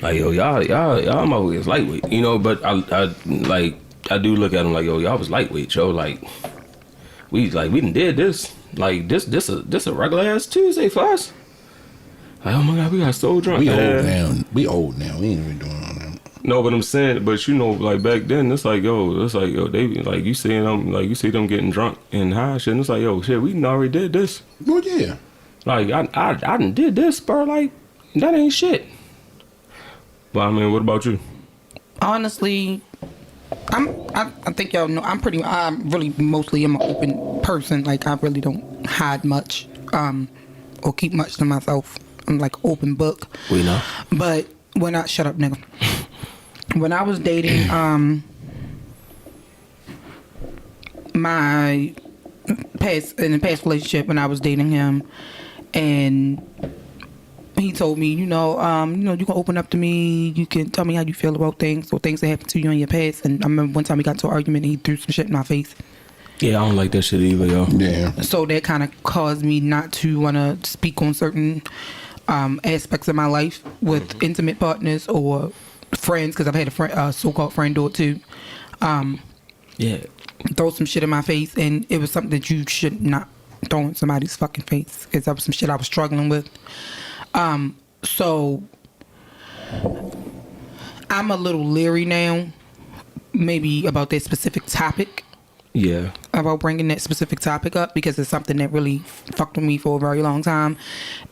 Like yo, y'all motherfuckers lightweight. But I do look at them like, yo, y'all was lightweight, yo. Like we done did this. Like this a regular ass Tuesday for us. Like, oh my god, we got so drunk. we old now. We ain't even doing all that. No, but I'm saying, like back then, it's like, yo, they like you see them getting drunk and high shit. And it's like, yo, shit, we done already did this. Well, yeah. Like I done did this, bro. Like that ain't shit. But I mean, what about you? Honestly, I think y'all know I'm really mostly am an open person. Like I really don't hide much, or keep much to myself. I'm like open book. We know. But when I shut up, nigga. When I was dating my past relationship, when I was dating him, and he told me, you can open up to me, you can tell me how you feel about things or things that happened to you in your past. And I remember one time we got into an argument and he threw some shit in my face. Yeah, I don't like that shit either, yo. Yeah. So that kind of caused me not to want to speak on certain aspects of my life with intimate partners or friends, because I've had a so-called friend do it too. Yeah. Throw some shit in my face, and it was something that you should not throw in somebody's fucking face, because that was some shit I was struggling with. So I'm a little leery now, maybe about that specific topic. Yeah. About bringing that specific topic up, because it's something that really fucked with me for a very long time,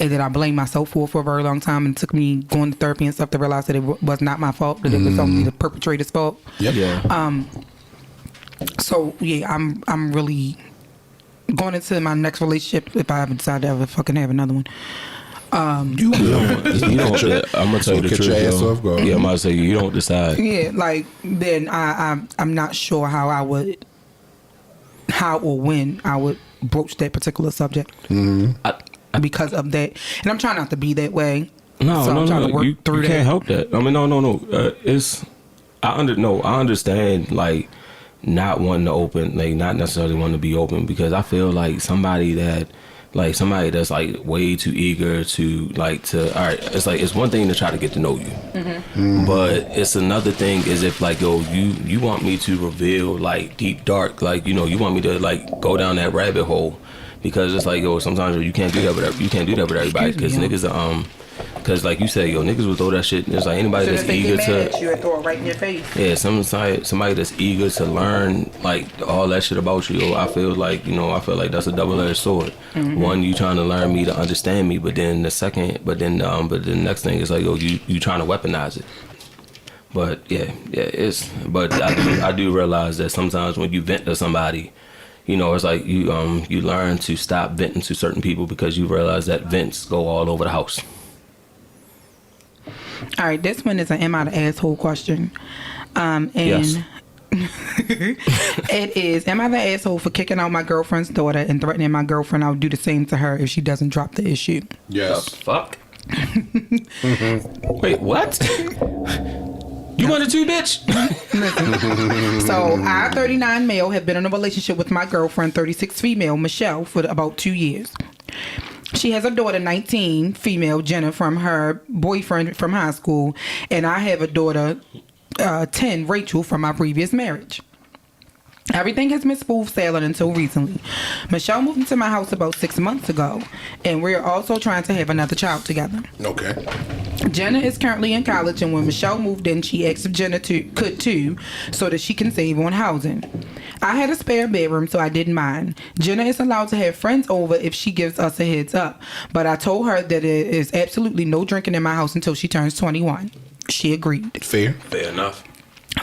and that I blame myself for a very long time, and it took me going to therapy and stuff to realize that it was not my fault, that it was only the perpetrator's fault. Yep. Yeah. So yeah, I'm really going into my next relationship, if I ever decide to ever fucking have another one. I'm gonna tell you the truth, your ass yo. off, go. Yeah, I'm gonna say you don't decide. Yeah, like then I'm not sure how or when I would broach that particular subject because of that, and I'm trying not to be that way. No, so no, I'm trying no. to work You through can't that. help that. I mean, no. I understand, like, not wanting to open, like, not necessarily wanting to be open, because I feel like somebody that's like way too eager to all right, it's like, it's one thing to try to get to know you, but it's another thing is if like, yo, you want me to reveal like deep dark, like, you want me to like go down that rabbit hole, because it's like, yo, sometimes you can't do that with everybody, because niggas are because like you said, yo, niggas will throw that shit. It's like anybody So that's if they eager get mad to at you and throw it right in your face. yeah, somebody that's eager to learn like all that shit about you. I feel like that's a double-edged sword. One, you trying to learn me to understand me, but then the next thing is like, yo, you trying to weaponize it. But but I do realize that sometimes when you vent to somebody, it's like you learn to stop venting to certain people, because you realize that vents go all over the house. All right, this one is an am I the asshole question. And Yes. it is, am I the asshole for kicking out my girlfriend's daughter and threatening my girlfriend I would do the same to her if she doesn't drop the issue? Yes. The fuck? Wait, what? You wanted to, bitch? So I, 39 male, have been in a relationship with my girlfriend, 36 female, Michelle, for about 2 years. She has a daughter, 19, female, Jenna, from her boyfriend from high school. And I have a daughter, 10, Rachel, from my previous marriage. Everything has been smooth sailing until recently. Michelle moved into my house about 6 months ago. And we're also trying to have another child together. Okay. Jenna is currently in college, and when Michelle moved in, she asked if Jenna could too, so that she can save on housing. I had a spare bedroom, so I didn't mind. Jenna is allowed to have friends over if she gives us a heads up, but I told her that there is absolutely no drinking in my house until she turns 21. She agreed. Fair enough.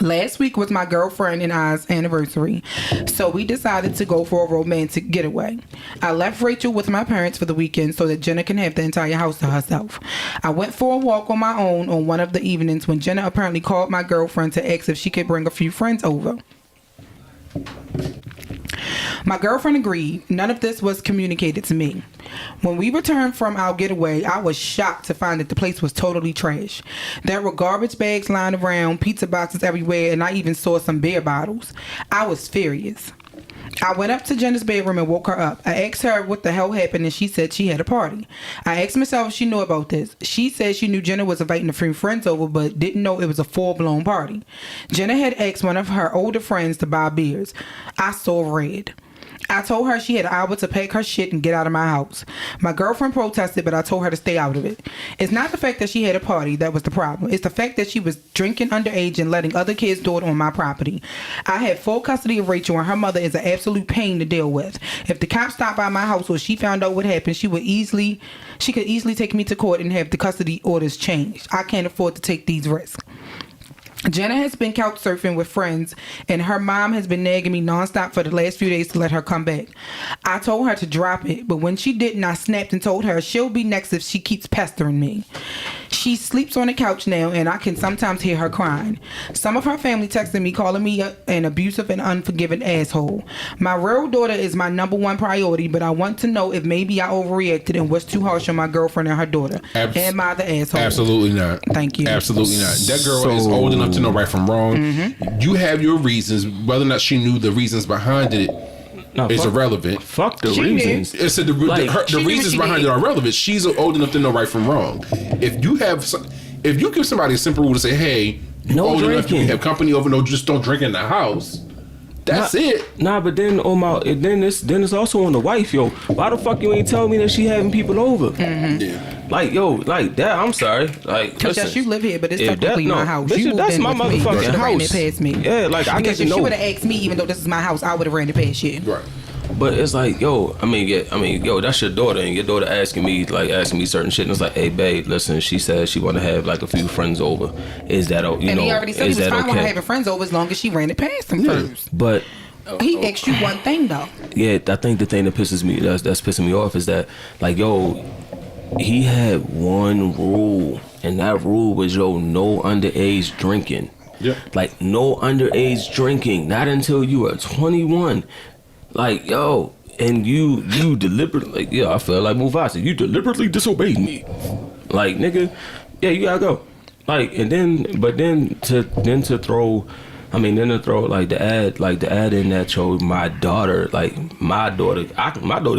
Last week was my girlfriend and I's anniversary, so we decided to go for a romantic getaway. I left Rachel with my parents for the weekend so that Jenna can have the entire house to herself. I went for a walk on my own on one of the evenings when Jenna apparently called my girlfriend to ask if she could bring a few friends over. My girlfriend agreed. None of this was communicated to me. When we returned from our getaway, I was shocked to find that the place was totally trash. There were garbage bags lying around, pizza boxes everywhere, and I even saw some beer bottles. I was furious. I went up to Jenna's bedroom and woke her up. I asked her what the hell happened, and she said she had a party. I asked myself if she knew about this. She said she knew Jenna was inviting a few friends over, but didn't know it was a full-blown party. Jenna had asked one of her older friends to buy beers. I saw red. I told her she had an hour to pack her shit and get out of my house. My girlfriend protested, but I told her to stay out of it. It's not the fact that she had a party that was the problem. It's the fact that she was drinking underage and letting other kids do it on my property. I had full custody of Rachel, and her mother is an absolute pain to deal with. If the cops stopped by my house or she found out what happened, she could easily take me to court and have the custody orders changed. I can't afford to take these risks. Jenna has been couch surfing with friends, and her mom has been nagging me nonstop for the last few days to let her come back. I told her to drop it, but when she didn't, I snapped and told her she'll be next if she keeps pestering me. She sleeps on the couch now, and I can sometimes hear her crying. Some of her family texted me, calling me an abusive and unforgiving asshole. My real daughter is my number one priority, but I want to know if maybe I overreacted and was too harsh on my girlfriend and her daughter. Am I the asshole? Absolutely not. Thank you. Absolutely not. That girl is old enough to know right from wrong. Mm-hmm. You have your reasons. Whether or not she knew the reasons behind it is irrelevant. Fuck the She reasons. It's the reasons behind it are relevant. She's old enough to know right from wrong. If you give somebody a simple rule to say, "Hey, you're old enough to have company over, no, just don't drink in the house." That's it. Nah, but then then it's also on the wife, yo. Why the fuck you ain't tell me that she having people over? Mm-hmm. Yeah. Like, yo, like that. I'm sorry. Like, because you live here, but it's technically my house. Bitch, You that's moved my in with me. motherfucking You should've ran house. it past me. Yeah, like I because need if to she know. would have asked me, even though this is my house, I would have ran it past you. Right. But it's like, yo, yo, that's your daughter, and your daughter asking me certain shit, and it's like, hey, babe, listen, she said she want to have like a few friends over. Is that And he already said he was fine with her having friends over as long as she ran it past him first. But he asked you one thing though. yeah, I think the thing that pisses me that's pissing me off is that, like, yo, he had one rule, and that rule was, yo, no underage drinking. Yeah. Like, no underage drinking, not until you are 21. Like, yo, and you deliberately, like, yeah, I feel like Mufasa, you deliberately disobeyed me. Like, nigga, yeah, you gotta go. Like, and then to throw like the ad in that show, my daughter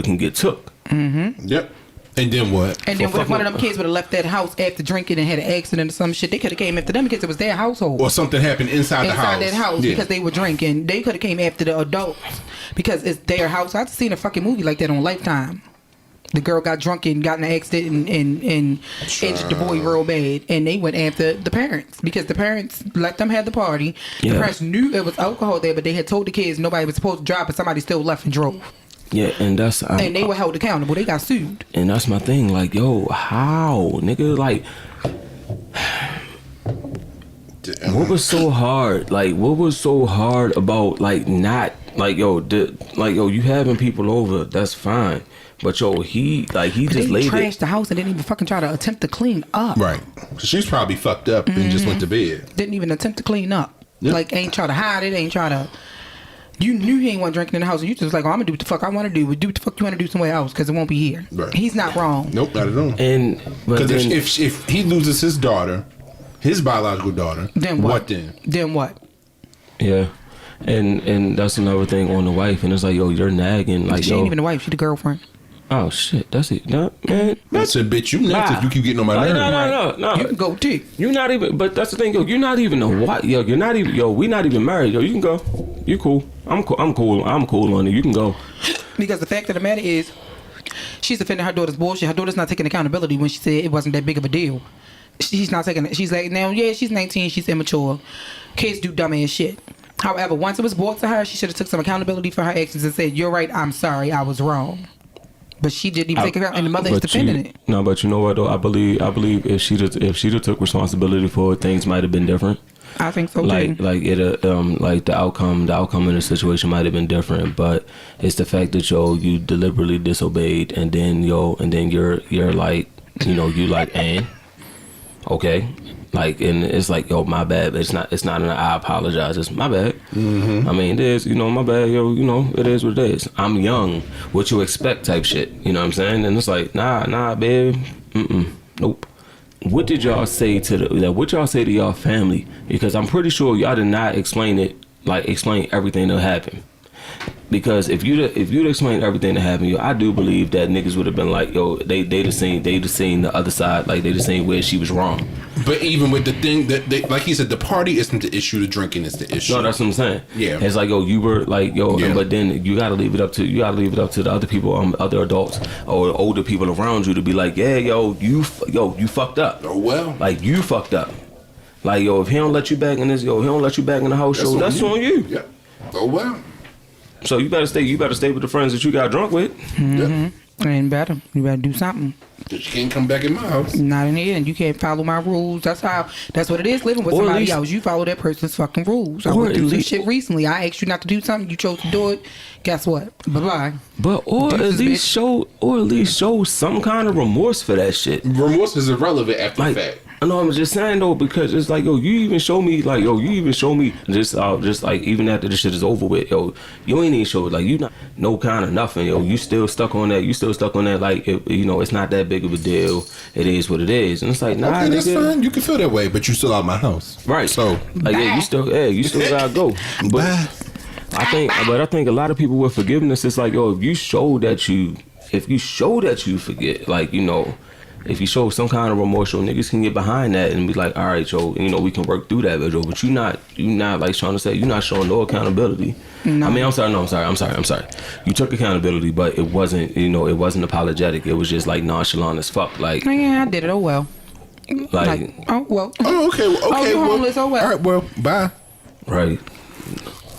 can get took. Mm-hmm. Yep. And then what? And then what if one of them kids would have left that house after drinking and had an accident or some shit? They could have came after them because it was their household. Or something happened inside the house. That house because they were drinking. They could have came after the adults because it's their house. I've seen a fucking movie like that on Lifetime. The girl got drunk and got in an accident and injured the boy real bad. And they went after the parents because the parents let them have the party. The parents knew it was alcohol there, but they had told the kids nobody was supposed to drive, but somebody still left and drove. Yeah, and and they were held accountable. They got sued. And that's my thing. Like, yo, how, nigga? Like, what was so hard? Like, what was so hard about like not like yo, you having people over? That's fine. But yo, he just laid it. Trashed the house and didn't even fucking try to attempt to clean up. Right. She's probably fucked up and just went to bed. Didn't even attempt to clean up. Yep. Like, ain't try to hide it. Ain't try to. You knew he ain't want drinking in the house, and you just like, oh, I'm gonna do what the fuck I want to do. But do what the fuck you want to do somewhere else because it won't be here. Right. He's not wrong. Nope, not at all. And because if he loses his daughter, his biological daughter, then what? Then what? Yeah. And that's another thing on the wife, and it's like, yo, you're nagging. Like, she ain't even the wife; she the girlfriend. Oh shit, that's it. No, man. That's a bitch. You next if you keep getting on my nerves. No. You can go too. You're not even. But that's the thing, yo. You're not even a wife. Yo, you're not even. Yo, we not even married. Yo, you can go. You cool. I'm cool. I'm cool on it. You can go. Because the fact of the matter is, she's defending her daughter's bullshit. Her daughter's not taking accountability when she said it wasn't that big of a deal. She's not taking it. She's like, now, yeah, she's 19. She's immature. Kids do dumb ass shit. However, once it was brought to her, she should have took some accountability for her actions and said, "You're right. I'm sorry. I was wrong." But she didn't even take account, and the mother is defending it. No, but you know what though? I believe if she'd have took responsibility for it, things might have been different. I think so too. Like the outcome in the situation might have been different, but it's the fact that you deliberately disobeyed, and then you're like, you like, and Okay. Like, and it's like, yo, my bad. It's not an I apologize. It's my bad. Mm-hmm. I mean, it is, my bad, yo, it is what it is. I'm young. What you expect type shit. You know what I'm saying? And it's like, nah, babe. Nope. What did y'all say what y'all say to y'all family? Because I'm pretty sure y'all did not explain everything that happened. Because if you'd explain everything that happened, yo, I do believe that niggas would have been like, yo, they just seen the other side, like they just seen where she was wrong. But even with the thing that like he said, the party isn't the issue, the drinking is the issue. No, that's what I'm saying. Yeah, it's like, yo, you were like, yo, but then you gotta leave it up to the other people, other adults or older people around you to be like, yeah, you fucked up. Oh well, like you fucked up. Like, yo, if he don't let you back in the house show, that's on you. Yeah. Oh well. So you better stay with the friends that you got drunk with. Mm-hmm. And you better do something. But you can't come back in my house. Not in here, and you can't follow my rules. That's what it is living with somebody else. You follow that person's fucking rules. I went through some shit recently. I asked you not to do something. You chose to do it. Guess what? Bye-bye. But or at least show some kind of remorse for that shit. Remorse is irrelevant after the fact. No, I'm just saying though, because it's like, yo, you even show me just like even after this shit is over with, yo, you ain't even show like you not no kind of nothing, yo. You still stuck on that, like it's not that big of a deal. It is what it is, and it's like, nah, okay, that's nigga. fine. You can feel that way, but you still out my house, right? So like, you still gotta go. But I think a lot of people with forgiveness, it's like, yo, if you show that you forget, like, if you show some kind of remorse, niggas can get behind that and be like, all right, yo, we can work through that, but you not like Shauna said, you're not showing no accountability. No. I mean, I'm sorry. You took accountability, but it wasn't, it wasn't apologetic. It was just like nonchalant as fuck. Like, yeah, I did it. Oh well. Like oh well. Oh okay. Oh, you homeless. Oh well. All right. Well, bye. Right.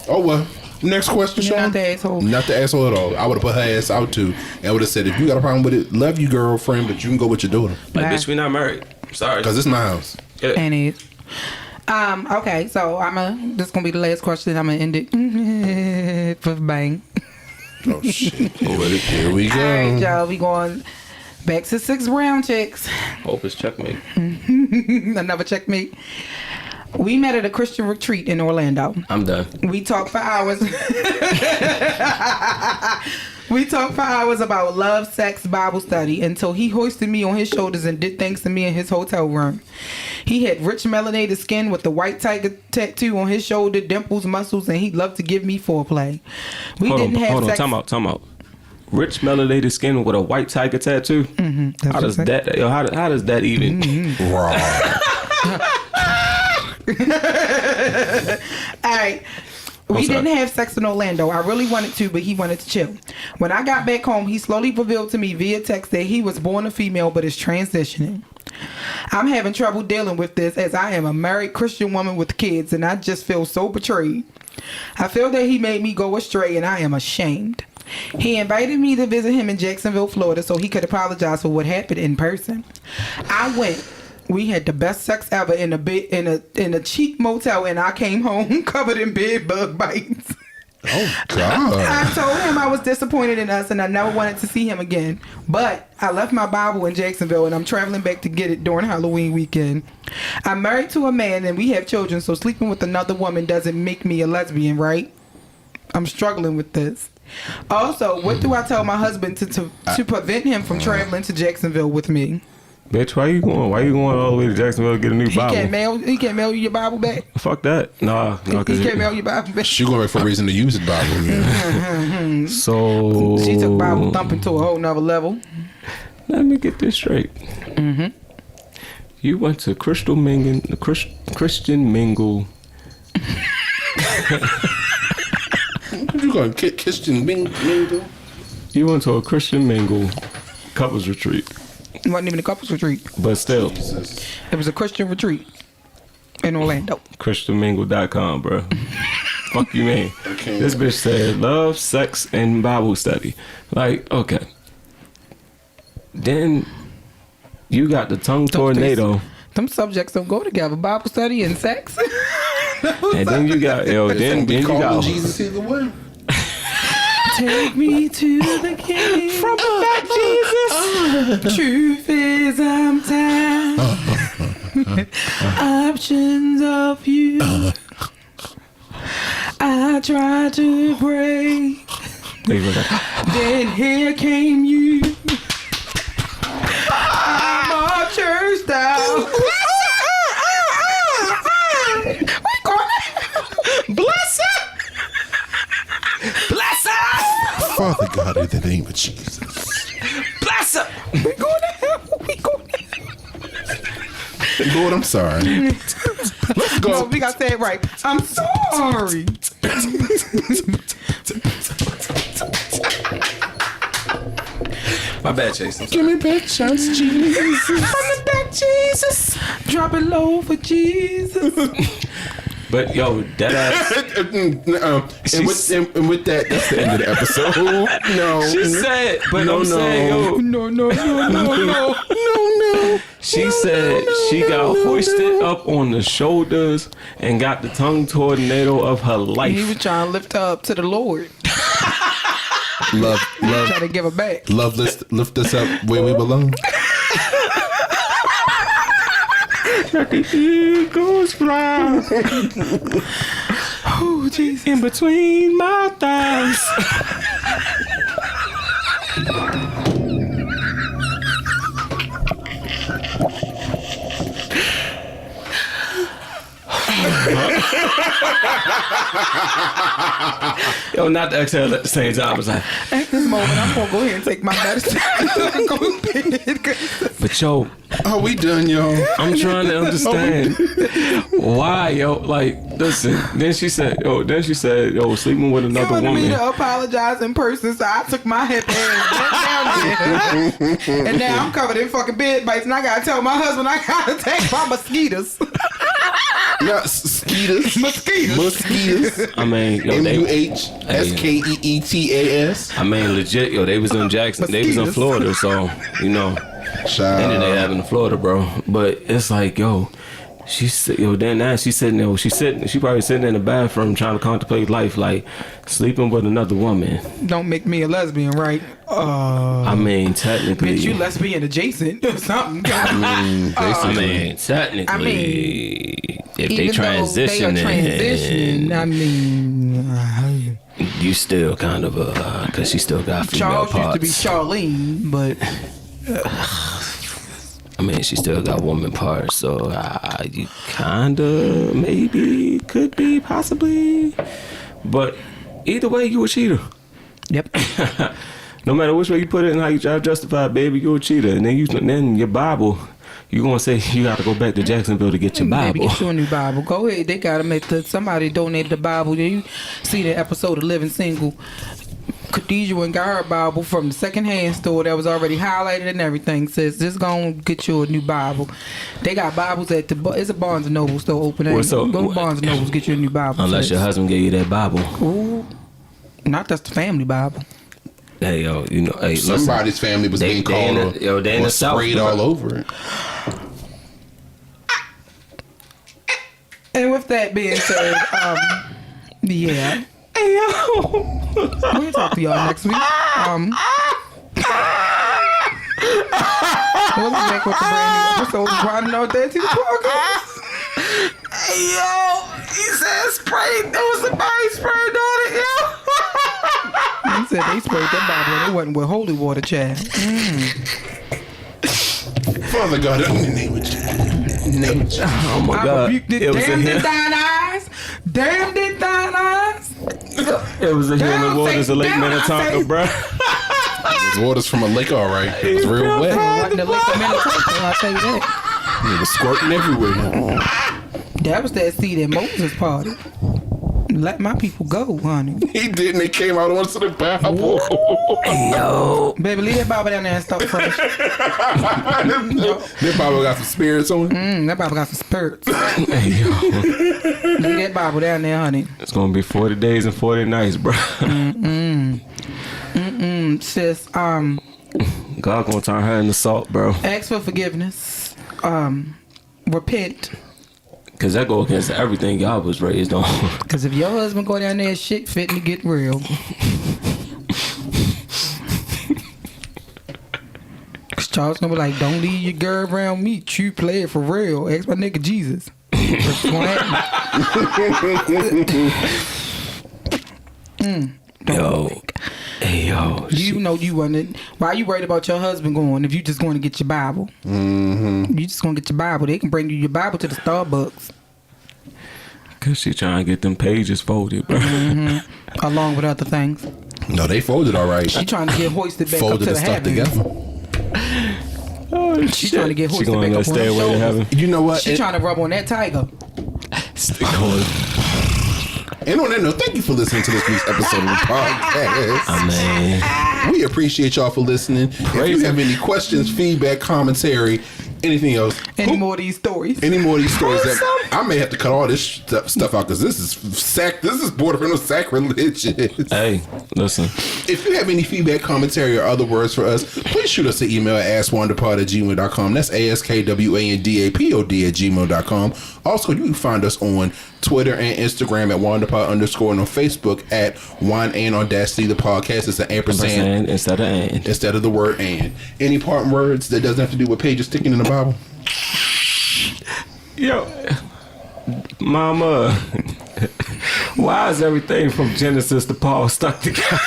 Oh well. Next question, You're Sean. not the asshole. Not the asshole at all. I would have put her ass out too, and would have said, if you got a problem with it, love you, girlfriend, but you can go with your daughter. Like, bitch, we not married. Sorry. Because it's my house. Yeah. And it. Okay, so this gonna be the last question. I'm gonna end it for bang. Oh shit. Here we go. All right, y'all. We going back to 6 round chicks. Hope it's checkmate. Another checkmate. We met at a Christian retreat in Orlando. I'm done. We talked for hours. We talked for hours about love, sex, Bible study until he hoisted me on his shoulders and did things to me in his hotel room. He had rich melanated skin with the white tiger tattoo on his shoulder, dimples, muscles, and he loved to give me foreplay. Hold on, time out. Rich melanated skin with a white tiger tattoo? Mm-hmm, how does that even? Mm-hmm. Raw. All right. We didn't have sex in Orlando. I really wanted to, but he wanted to chill. When I got back home, he slowly revealed to me via text that he was born a female but is transitioning. I'm having trouble dealing with this as I am a married Christian woman with kids, and I just feel so betrayed. I feel that he made me go astray, and I am ashamed. He invited me to visit him in Jacksonville, Florida, so he could apologize for what happened in person. I went. We had the best sex ever in a cheap motel, and I came home covered in bed bug bites. Oh God! I told him I was disappointed in us, and I never wanted to see him again. But I left my Bible in Jacksonville, and I'm traveling back to get it during Halloween weekend. I'm married to a man, and we have children, so sleeping with another woman doesn't make me a lesbian, right? I'm struggling with this. Also, what do I tell my husband to prevent him from traveling to Jacksonville with me? Bitch, why you going all the way to Jacksonville to get a new Bible? He can't mail you your Bible back? Fuck that. No. He can't mail your Bible back. She going for a reason to use the Bible. Yeah. So she took Bible thumping to a whole nother level. Let me get this straight. Mm-hmm. You went to Christian Mingle. You going to Christian Mingle? You went to a Christian Mingle couples retreat. It wasn't even a couples retreat. But still. It was a Christian retreat in Orlando. ChristianMingle.com, bro. Fuck you, man. Okay. This bitch said love, sex, and Bible study. Like, okay. Then you got the tongue tornado. Them subjects don't go together. Bible study and sex. And then you got, then you got Jesus either way. Take me to the king. From the back, Jesus. Truth is I'm tired. Options of you. I tried to pray. Then here came you. I'm all churched out. Bless her. Bless her. Father God, in the name of Jesus. Bless her. We going to hell. We going to hell. Lord, I'm sorry. Let's go. No, we got to say it right. I'm sorry. My bad, Chase. Give me back chance, Jesus. From the back, Jesus. Drop it low for Jesus. But yo, that ass. and with that, that's the end of the episode. No. She said, but I'm saying, yo, No. she said she got hoisted up on the shoulders and got the tongue tornado of her He life. was trying to lift her up to the Lord. Love, Trying to give her back. love, lift us up where we belong. The eagles fly. Oh, Jesus. In between my thighs. Yo, not to exhale at the same time. I was like, At this moment, I'm going to go ahead and take my medicine. I'm going to bed. but yo, Are we done, y'all? I'm trying to understand why, yo. Like, listen. Then she said, yo, sleeping with He another wanted me woman. to apologize in person, so I took my hip ass back down there. And now I'm covered in fucking bed bites, and I gotta tell my husband I gotta take my mosquitoes. Not skeeters. Mosquitoes. I mean, yo, they, MUHSKEETAS. I mean, legit, yo, they was in Jackson, they was in Mosquitoes. Florida, so you know, and then they having in Florida, bro. But it's like, yo, she said, yo, then now she's sitting there, she probably sitting in the bathroom trying to contemplate life, like sleeping with another woman. Don't make me a lesbian, right? I mean, technically, Bitch, you lesbian adjacent or something. technically, if they Even though transition, they are transitioning, I mean, you still kind of because she still got female Charles parts. used to be Charlene, but I mean, she still got woman parts, so you kinda maybe could be possibly, but either way, you a cheater. yep. No matter which way you put it and how you try to justify it, baby, you a cheater. And then your Bible, you gonna say you got to go back to Jacksonville to get your Maybe Bible. get you a new Bible. Go ahead. They gotta make somebody donated the Bible. You see that episode of Living Single? Khadijah went and got her Bible from the secondhand store that was already highlighted and everything. Says this gonna get you a new Bible. They got Bibles at it's a Barnes and Noble store open. What's Go up? to Barnes and Nobles, get you a new Bible. Unless your husband gave you that Bible. Ooh, not that's the family Bible. Hey, yo, you know, hey, listen. Somebody's family was being called they in or the South, sprayed bro. all over it. And with that being said, yeah. Hey yo, we'll talk to y'all next week. We'll be back with the brand new episode of Riding Out There to the Podcast. Hey, yo. He said spray. There was somebody sprayed on it, yo. He said they sprayed that Bible and it wasn't with holy water, child. Father God, in the name of Jesus. Oh my I God! rebuked it. It was a Damn did him. thine eyes. Damn did thine eyes. It was a healing Damn, waters of Lake Satan, damn, I Minnetonka, say- bro. There's waters from a lake, all right. It was real wet. Wasn't the Lake of Minnetonka, I'll tell you that. It was squirting everywhere. That was that seed at Moses' party. Let my people go, honey. He didn't. They came out onto the Bible. Yo, Baby, leave that Bible down there and start fresh. That Bible got some spirits on it. That Bible got some spirits. hey, yo. Leave that Bible down there, honey. It's gonna be 40 days and 40 nights, bro. Sis, God gonna turn her into salt, bro. ask for forgiveness. Repent. Cause that go against everything y'all was raised on. Because if your husband go down there, shit fitting to get real. Charles gonna be like, don't leave your girl around me. True play it for real. Ask my nigga Jesus. What's gonna happen? Yo, You know you wasn't. Why you worried about your husband going if you just going to get your Bible? Mm-hmm. You just gonna get your Bible. They can bring you your Bible to the Starbucks. Cause she trying to get them pages folded, bro. Mm-hmm. Along with other things. No, they folded all right. She trying to get hoisted back Folded up to and the stuck heavens. together. Oh, She trying to get she hoisted going back to up on stay her away to shoulders. heaven. You know what? She trying to rub on that tiger. Stick on. And on that note, thank you for listening to this week's episode of the podcast. Man, We appreciate y'all for listening. If you have any questions, feedback, commentary, anything else, Any more of these stories? any more of these stories, that I may have to cut all this stuff out because this is bordering on sacrilegious. hey, listen. If you have any feedback, commentary, or other words for us, please shoot us an email at askwandapod@gmail.com. That's ASKWANDAPOD@gmail.com. Also, you can find us on Twitter and Instagram at Wandapod_ and on Facebook at Wine and Audacity. The podcast is an ampersand Instead of and. instead of the word and. Any parting words that doesn't have to do with pages sticking in the Bible? Yo, Mama, why is everything from Genesis to Paul stuck together?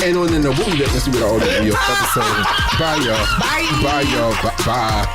And on the note, we'll be back next week with all the video episode. Bye, y'all. Bye, y'all. Bye.